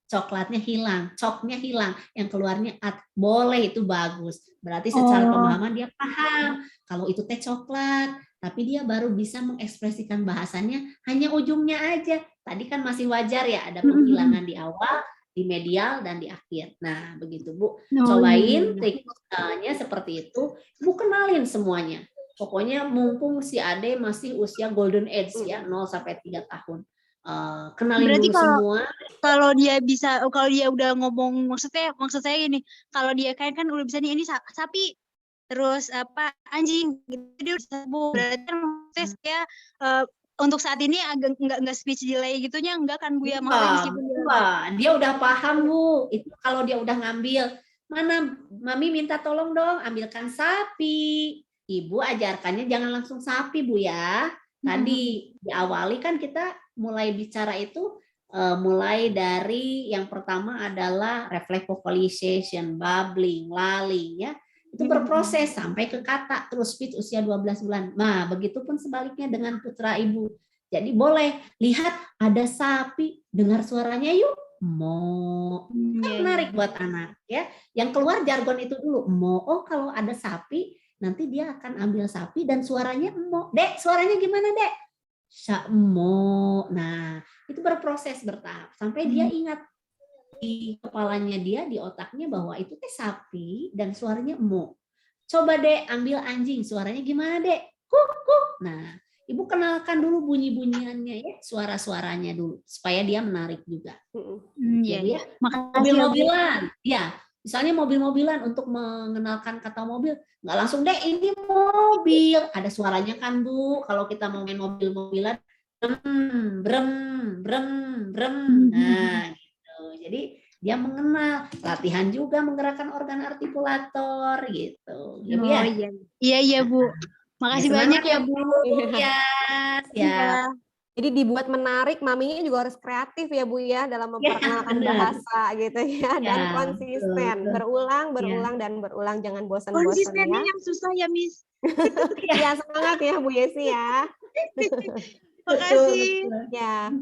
coklatnya hilang, coknya hilang, yang keluarnya boleh itu bagus. Berarti secara pemahaman dia paham kalau itu teh coklat, tapi dia baru bisa mengekspresikan bahasanya hanya ujungnya aja. Tadi kan masih wajar ya ada penghilangan di awal, di medial dan di akhir. Nah, begitu Bu. Cobain tekniknya seperti itu. Bu kenalin semuanya. Pokoknya mumpung si Ade masih usia golden age ya, 0 sampai 3 tahun. Kenalin berarti dulu semua. Kalau dia bisa, kalau dia udah ngomong, maksud saya gini, kalau dia kan udah bisa nih ini sapi, terus anjing gitu dia udah sembuh. Berarti kan maksudnya saya untuk saat ini agak nggak speech delay gitunya enggak kan Bu ya, maksudnya meskipun dia udah paham Bu. Itu kalau dia udah ngambil, mana Mami minta tolong dong ambilkan sapi. Ibu ajarkannya jangan langsung sapi Bu ya. Tadi diawali kan kita mulai bicara itu mulai dari yang pertama adalah reflex vocalization, babbling, laling ya. Itu berproses sampai ke kata terus speech usia 12 bulan. Nah, begitupun sebaliknya dengan putra Ibu. Jadi boleh lihat ada sapi, dengar suaranya yuk. Mo. Kan menarik buat anak ya. Yang keluar jargon itu dulu. Mo. Oh, kalau ada sapi nanti dia akan ambil sapi dan suaranya mo. Dek, suaranya gimana, Dek? Mo. Nah, itu berproses bertahap sampai dia ingat di kepalanya dia, di otaknya bahwa itu teh sapi dan suaranya mo. Coba Dek ambil anjing, suaranya gimana Dek? Kuk. Nah, Ibu kenalkan dulu bunyi-bunyiannya ya, suara-suaranya dulu supaya dia menarik juga. Jadi ya, mobil-mobilan. Ya, misalnya mobil-mobilan untuk mengenalkan kata mobil, nggak langsung Dek ini mobil. Ada suaranya kan Bu, kalau kita mau main mobil-mobilan, brem. Nah, jadi dia mengenal, latihan juga menggerakkan organ artikulator gitu. Ya, Bu ya? Iya Bu. Makasih banyak ya Bu. Ya. Jadi dibuat menarik, maminya juga harus kreatif ya Bu ya dalam memperkenalkan bahasa gitu ya, dan konsisten, berulang dan berulang, jangan bosan-bosan ya. Konsistennya yang susah ya Miss. Ya semangat ya Bu Yesi ya. Makasih. Ya.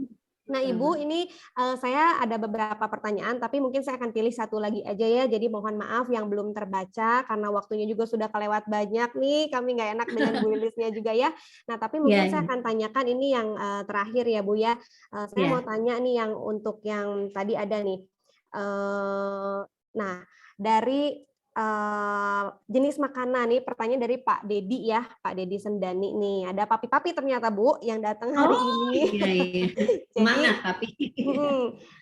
Nah Ibu, ini saya ada beberapa pertanyaan, tapi mungkin saya akan pilih satu lagi aja ya. Jadi mohon maaf yang belum terbaca, karena waktunya juga sudah kelewat banyak nih. Kami nggak enak dengan Bu Lilisnya juga ya. Nah tapi mungkin saya akan tanyakan ini yang terakhir ya Bu ya. Saya mau tanya nih yang untuk yang tadi ada nih. Nah dari jenis makanan nih, pertanyaan dari Pak Dedi ya, Pak Dedi Sendani nih. Ada papi-papi ternyata Bu yang datang hari ini. Iya. Semangat papi.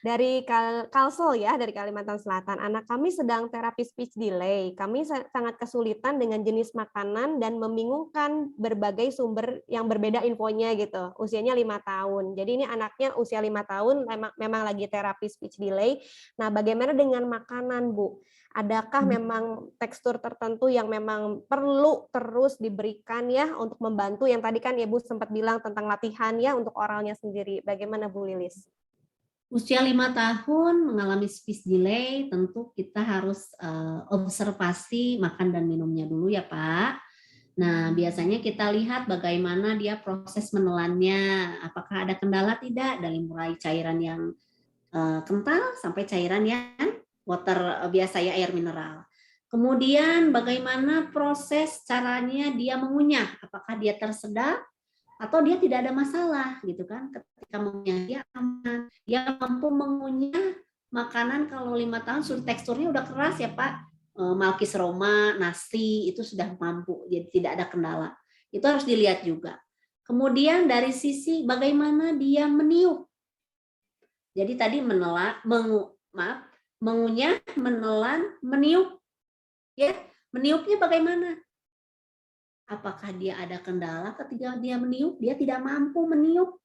Dari Kalsel ya, dari Kalimantan Selatan. Anak kami sedang terapi speech delay. Kami sangat kesulitan dengan jenis makanan dan membingungkan berbagai sumber yang berbeda infonya gitu. Usianya 5 tahun. Jadi ini anaknya usia 5 tahun memang lagi terapi speech delay. Nah, bagaimana dengan makanan, Bu? Adakah memang tekstur tertentu yang memang perlu terus diberikan ya untuk membantu yang tadi kan Ibu sempat bilang tentang latihan ya untuk oralnya sendiri. Bagaimana Bu Lilis? Usia 5 tahun mengalami speech delay, tentu kita harus observasi makan dan minumnya dulu ya Pak. Nah, biasanya kita lihat bagaimana dia proses menelannya, apakah ada kendala tidak dari mulai cairan yang kental sampai cairan yang water biasa ya, air mineral. Kemudian bagaimana proses caranya dia mengunyah, apakah dia tersedap atau dia tidak ada masalah gitu kan, ketika mengunyah dia aman, dia mampu mengunyah makanan. Kalau 5 tahun sudah teksturnya udah keras ya Pak, Malkis Roma, nasi itu sudah mampu, jadi tidak ada kendala. Itu harus dilihat juga. Kemudian dari sisi bagaimana dia meniup. Jadi tadi mengunyah, menelan, meniup. Ya, meniupnya bagaimana? Apakah dia ada kendala ketika dia meniup? Dia tidak mampu meniup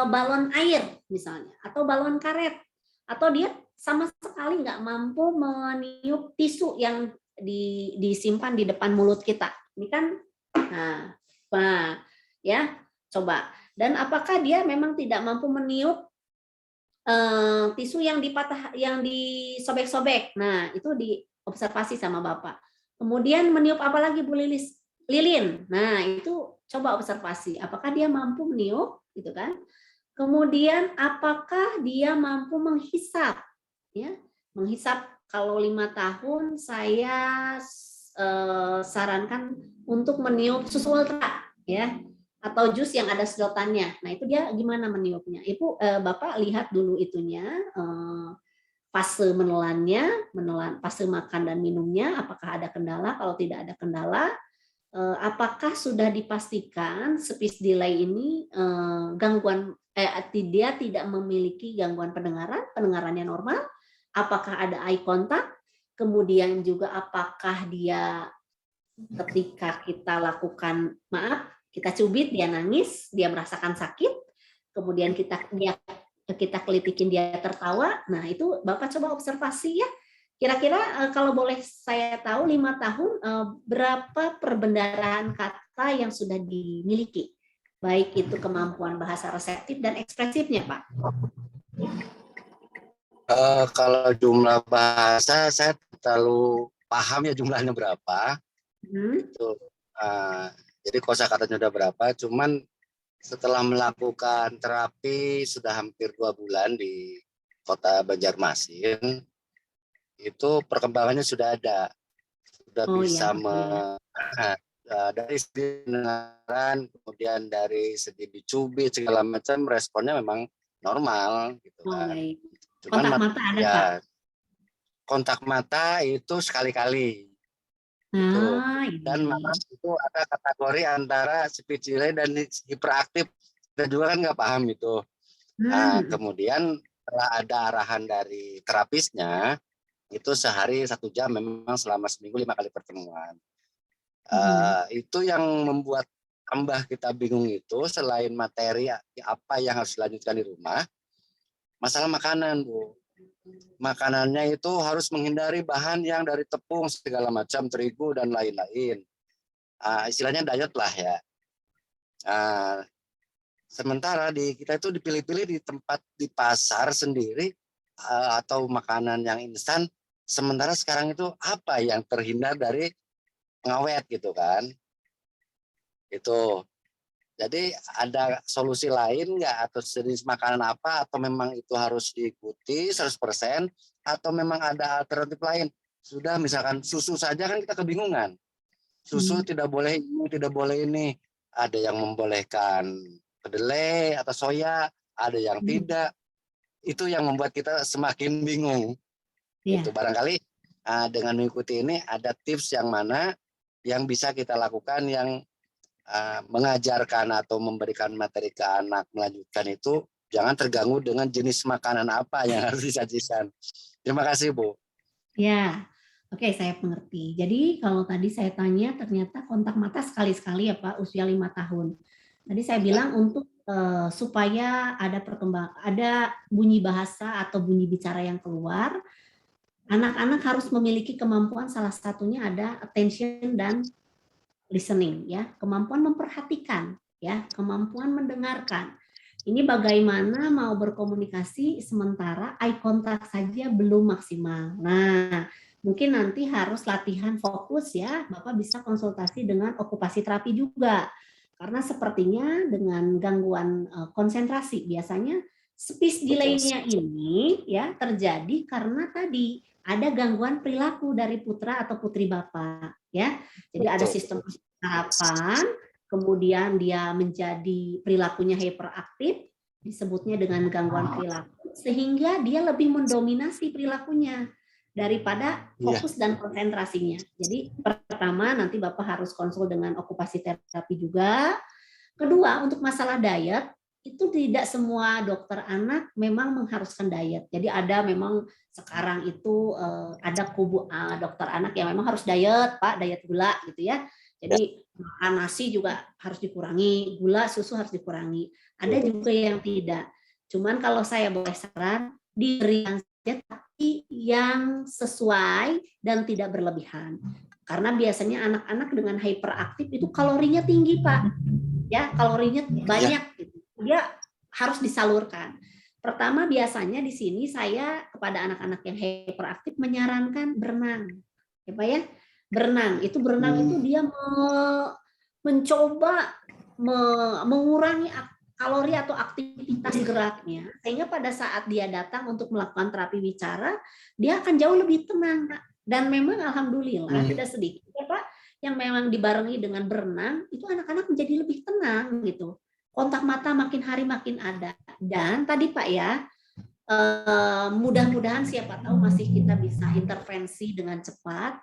balon air misalnya, atau balon karet, atau dia sama sekali nggak mampu meniup tisu yang disimpan di depan mulut kita. Ini kan, nah, ya, coba. Dan apakah dia memang tidak mampu meniup tisu yang disobek-sobek? Nah, itu diobservasi sama Bapak. Kemudian meniup apa lagi Bu Lilis? Lilin. Nah, itu coba observasi. Apakah dia mampu meniup, gitu kan? Kemudian apakah dia mampu menghisap? Ya, menghisap. Kalau 5 tahun saya sarankan untuk meniup susu ultra, ya, atau jus yang ada sedotannya. Nah, itu dia gimana meniupnya? Bapak lihat dulu itunya, fase menelannya, fase makan dan minumnya, apakah ada kendala? Kalau tidak ada kendala, apakah sudah dipastikan speech delay ini gangguan dia tidak memiliki gangguan pendengarannya normal? Apakah ada eye contact? Kemudian juga apakah dia ketika kita lakukan, maaf, kita cubit, dia nangis, dia merasakan sakit, kemudian kita kelitikin dia tertawa. Nah, itu Bapak coba observasi ya. Kira-kira kalau boleh saya tahu 5 tahun berapa perbendaharaan kata yang sudah dimiliki? Baik itu kemampuan bahasa reseptif dan ekspresifnya, Pak. Kalau jumlah bahasa saya terlalu paham ya jumlahnya berapa. Itu, jadi kosakatanya udah berapa. Cuman setelah melakukan terapi sudah hampir 2 bulan di Kota Banjarmasin, itu perkembangannya sudah ada, sudah bisa dari segi pendengaran, kemudian dari segi dicubit segala macam, responnya memang normal gitu kan. Cuman kontak mata ada, ya, Pak? Kontak mata itu sekali-kali. Gitu. Dan malah itu ada kategori antara speech delay dan hiperaktif. Kita juga kan nggak paham itu. Nah, kemudian setelah ada arahan dari terapisnya, itu sehari 1 jam memang selama seminggu 5 kali pertemuan. Itu yang membuat tambah kita bingung itu, selain materi apa yang harus dilanjutkan di rumah, masalah makanan, Bu. Makanannya itu harus menghindari bahan yang dari tepung segala macam, terigu dan lain-lain. Istilahnya diet lah ya. Sementara kita itu dipilih-pilih di tempat di pasar sendiri atau makanan yang instan. Sementara sekarang itu apa yang terhindar dari ngawet gitu kan? Itu. Jadi ada solusi lain nggak, atau jenis makanan apa, atau memang itu harus diikuti 100%, atau memang ada alternatif lain? Sudah misalkan susu saja kan kita kebingungan. Susu tidak boleh ini, tidak boleh ini. Ada yang membolehkan kedelai atau soya, ada yang tidak. Itu yang membuat kita semakin bingung. Itu barangkali dengan mengikuti ini ada tips yang mana yang bisa kita lakukan yang mengajarkan atau memberikan materi ke anak melanjutkan itu jangan terganggu dengan jenis makanan apa yang harus disajikan. Terima kasih, Bu. Ya, oke, saya mengerti. Jadi kalau tadi saya tanya ternyata kontak mata sekali-sekali ya Pak, usia 5 tahun. Tadi saya bilang untuk supaya ada ada bunyi bahasa atau bunyi bicara yang keluar, anak-anak harus memiliki kemampuan, salah satunya ada attention dan listening ya, kemampuan memperhatikan ya, kemampuan mendengarkan. Ini bagaimana mau berkomunikasi sementara eye contact saja belum maksimal. Nah, mungkin nanti harus latihan fokus ya, Bapak bisa konsultasi dengan okupasi terapi juga. Karena sepertinya dengan gangguan konsentrasi biasanya speech delay-nya ini ya terjadi karena tadi ada gangguan perilaku dari putra atau putri Bapak ya. Jadi ada sistem harapan, kemudian dia menjadi perilakunya hiperaktif, disebutnya dengan gangguan perilaku, sehingga dia lebih mendominasi perilakunya daripada fokus dan konsentrasinya. Jadi pertama nanti Bapak harus konsul dengan okupasi terapi juga. Kedua, untuk masalah diet, itu tidak semua dokter anak memang mengharuskan diet. Jadi ada memang sekarang itu ada kubu dokter anak yang memang harus diet, Pak, diet gula gitu ya. Jadi makan nasi juga harus dikurangi, gula, susu harus dikurangi. Ada juga yang tidak. Cuman kalau saya boleh saran, diberi yang saja tapi yang sesuai dan tidak berlebihan. Karena biasanya anak-anak dengan hyperaktif itu kalorinya tinggi, Pak. Ya, kalorinya banyak gitu. Dia harus disalurkan. Pertama biasanya di sini saya kepada anak-anak yang hyperaktif menyarankan berenang. Ya, Pak ya? Berenang itu dia mencoba mengurangi kalori atau aktivitas geraknya sehingga pada saat dia datang untuk melakukan terapi bicara dia akan jauh lebih tenang, Pak. Dan memang alhamdulillah tidak sedikit ya Pak yang memang dibarengi dengan berenang itu anak-anak menjadi lebih tenang gitu. Kontak mata makin hari makin ada. Dan tadi Pak ya mudah-mudahan siapa tahu masih kita bisa intervensi dengan cepat.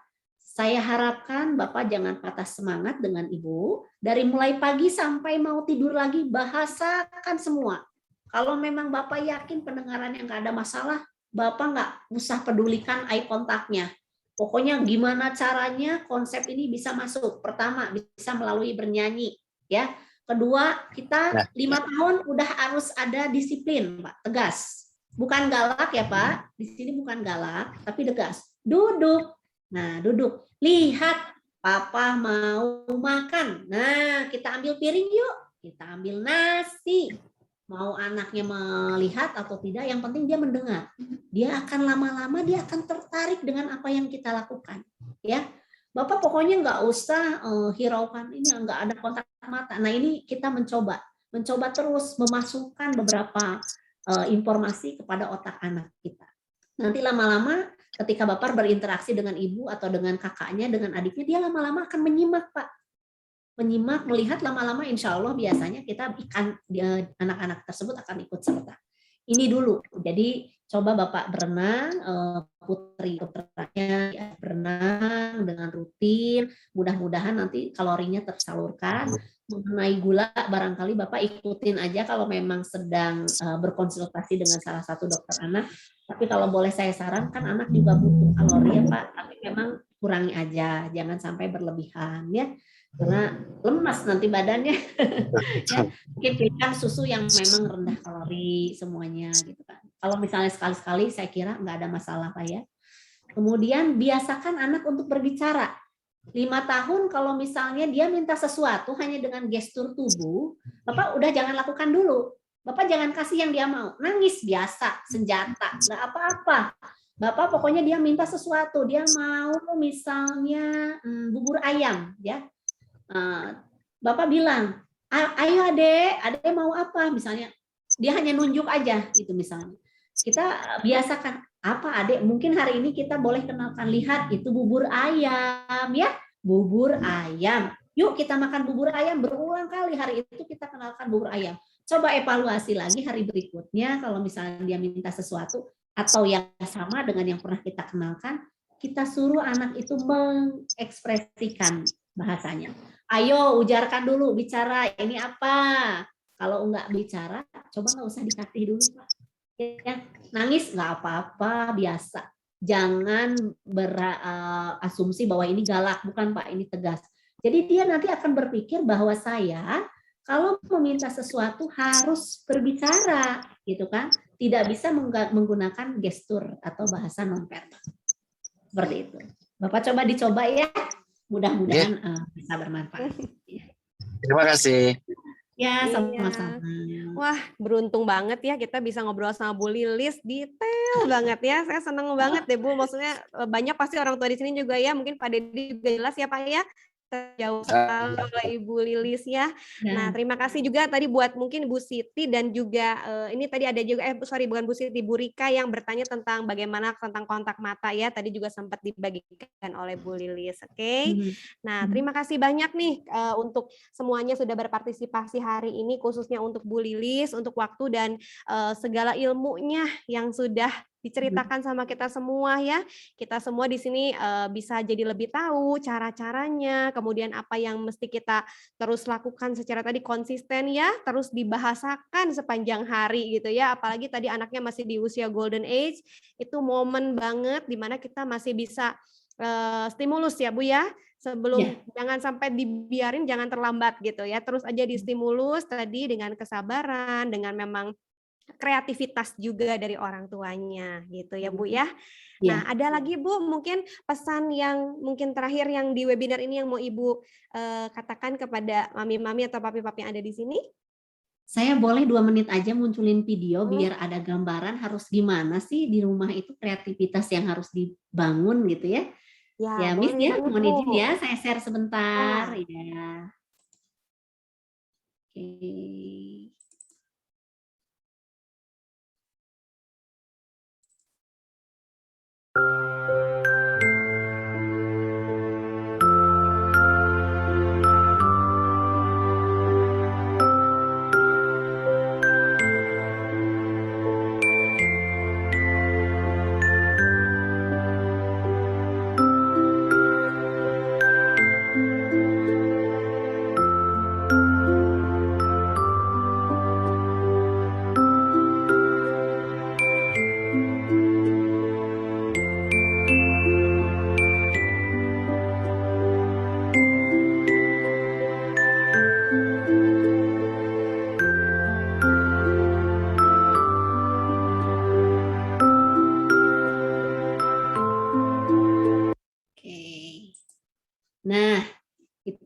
Saya harapkan Bapak jangan patah semangat dengan Ibu. Dari mulai pagi sampai mau tidur lagi, bahasakan semua. Kalau memang Bapak yakin pendengarannya nggak ada masalah, Bapak nggak usah pedulikan eye contact-nya. Pokoknya gimana caranya konsep ini bisa masuk. Pertama, bisa melalui bernyanyi, ya. Kedua, kita 5 tahun udah harus ada disiplin, Pak, tegas. Bukan galak ya, Pak. Di sini bukan galak, tapi tegas. Duduk. Nah, duduk. Lihat, Papa mau makan. Nah, kita ambil piring yuk. Kita ambil nasi. Mau anaknya melihat atau tidak, yang penting dia mendengar. Dia akan lama-lama dia akan tertarik dengan apa yang kita lakukan, ya. Bapak pokoknya nggak usah hiraukan ini, nggak ada kontak mata. Nah, ini kita mencoba terus memasukkan beberapa informasi kepada otak anak kita. Nanti lama-lama ketika Bapak berinteraksi dengan ibu atau dengan kakaknya, dengan adiknya, dia lama-lama akan menyimak, Pak. Menyimak, melihat, lama-lama insya Allah biasanya kita anak-anak tersebut akan ikut serta. Ini dulu. Jadi coba Bapak berenang, putri putranya berenang dengan rutin. Mudah-mudahan nanti kalorinya tersalurkan. Mengenai gula, barangkali Bapak ikutin aja kalau memang sedang berkonsultasi dengan salah satu dokter anak. Tapi kalau boleh saya sarankan, anak juga butuh kalori ya Pak. Tapi memang kurangi aja, jangan sampai berlebihan ya. Karena lemas nanti badannya. Ya, mungkin pilihkan susu yang memang rendah kalori semuanya gitu kan. Kalau misalnya sekali-sekali saya kira nggak ada masalah Pak ya. Kemudian biasakan anak untuk berbicara. 5 tahun kalau misalnya dia minta sesuatu hanya dengan gestur tubuh, Bapak udah jangan lakukan dulu. Bapak jangan kasih yang dia mau. Nangis biasa, senjata, nggak apa-apa. Bapak pokoknya dia minta sesuatu, dia mau misalnya bubur ayam ya. Bapak bilang, ayo adek mau apa? Misalnya, dia hanya nunjuk aja, gitu misalnya. Kita biasakan, apa adek? Mungkin hari ini kita boleh kenalkan, lihat itu bubur ayam, ya, bubur ayam. Yuk kita makan bubur ayam, berulang kali hari itu kita kenalkan bubur ayam. Coba evaluasi lagi hari berikutnya, kalau misalnya dia minta sesuatu, atau yang sama dengan yang pernah kita kenalkan, kita suruh anak itu mengekspresikan bahasanya. Ayo ujarkan dulu, bicara ini apa. Kalau enggak bicara, coba nggak usah dikasih dulu Pak. Ya, nangis nggak apa-apa, biasa. Jangan berasumsi bahwa ini galak, bukan Pak, ini tegas. Jadi dia nanti akan berpikir bahwa saya kalau meminta sesuatu harus berbicara, gitu kan? Tidak bisa menggunakan gestur atau bahasa nonverbal. Seperti itu. Bapak coba dicoba ya. Mudah-mudahan bisa bermanfaat. Terima kasih. Ya, sama-sama. Wah, beruntung banget ya kita bisa ngobrol sama Bu Lilis, detail banget ya. Saya senang banget deh Bu. Maksudnya banyak pasti orang tua di sini juga ya. Mungkin Pak Dedi juga jelas ya Pak ya. Jauh sekali oleh Ibu Lilis ya. Nah, terima kasih juga tadi buat mungkin Bu Siti dan juga ini tadi ada juga bukan Bu Siti, Bu Rika yang bertanya tentang bagaimana tentang kontak mata ya. Tadi juga sempat dibagikan oleh Bu Lilis. Oke. Nah, terima kasih banyak nih untuk semuanya sudah berpartisipasi hari ini, khususnya untuk Bu Lilis, untuk waktu dan segala ilmunya yang sudah diceritakan sama kita semua ya. Kita semua di sini bisa jadi lebih tahu cara-caranya, kemudian apa yang mesti kita terus lakukan secara tadi konsisten ya, terus dibahasakan sepanjang hari gitu ya. Apalagi tadi anaknya masih di usia golden age, itu momen banget di mana kita masih bisa stimulus ya Bu ya. Sebelum jangan sampai dibiarin, jangan terlambat gitu ya. Terus aja distimulus tadi dengan kesabaran, dengan memang kreativitas juga dari orang tuanya gitu ya Bu ya. Nah, ada lagi Bu mungkin pesan yang mungkin terakhir yang di webinar ini yang mau Ibu katakan kepada mami-mami atau papi-papi yang ada di sini? Saya boleh 2 menit aja munculin video biar ada gambaran harus gimana sih di rumah itu kreativitas yang harus dibangun gitu ya. Ya, Miss ya, mohon izin ya, saya share sebentar ya. Oke.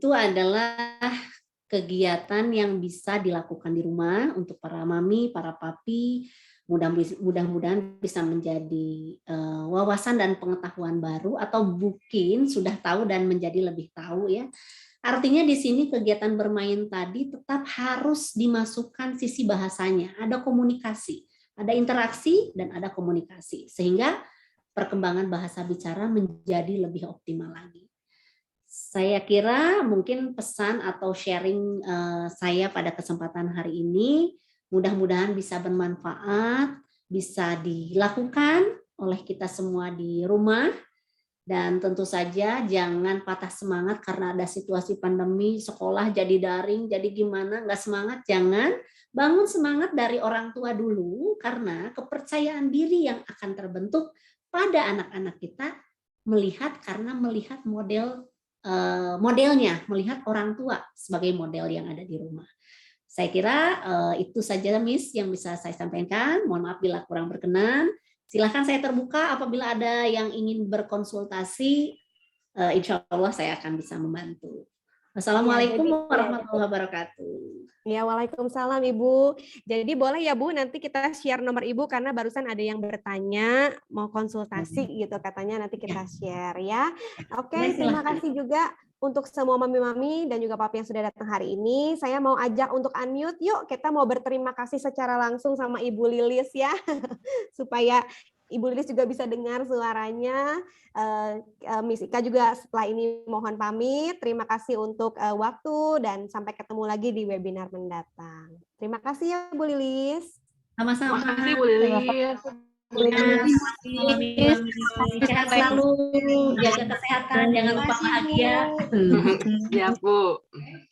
itu adalah kegiatan yang bisa dilakukan di rumah untuk para mami, para papi. Mudah-mudahan bisa menjadi wawasan dan pengetahuan baru, atau mungkin sudah tahu dan menjadi lebih tahu ya. Artinya di sini kegiatan bermain tadi tetap harus dimasukkan sisi bahasanya, ada komunikasi, ada interaksi dan ada komunikasi, sehingga perkembangan bahasa bicara menjadi lebih optimal lagi. Saya kira mungkin pesan atau sharing saya pada kesempatan hari ini mudah-mudahan bisa bermanfaat, bisa dilakukan oleh kita semua di rumah, dan tentu saja jangan patah semangat karena ada situasi pandemi, sekolah jadi daring, jadi gimana, nggak semangat, jangan. Bangun semangat dari orang tua dulu, karena kepercayaan diri yang akan terbentuk pada anak-anak kita karena melihat modelnya, melihat orang tua sebagai model yang ada di rumah. Saya kira itu saja Miss yang bisa saya sampaikan. Mohon maaf bila kurang berkenan. Silahkan saya terbuka apabila ada yang ingin berkonsultasi. Insya Allah saya akan bisa membantu. Assalamualaikum warahmatullahi wabarakatuh. Ya, waalaikumsalam Ibu. Jadi boleh ya Bu, nanti kita share nomor Ibu karena barusan ada yang bertanya mau konsultasi gitu, katanya nanti kita share ya. Oke, terima kasih juga untuk semua mami-mami dan juga papi yang sudah datang hari ini. Saya mau ajak untuk unmute, yuk kita mau berterima kasih secara langsung sama Ibu Lilis ya, supaya Ibu Lilis juga bisa dengar suaranya. Miss Ika juga setelah ini mohon pamit. Terima kasih untuk waktu dan sampai ketemu lagi di webinar mendatang. Terima kasih ya Bu Lilis. Sama-sama. Terima kasih Bu Lilis. Sehat selalu, jaga kesehatan, jangan lupa bahagia. Siap Bu.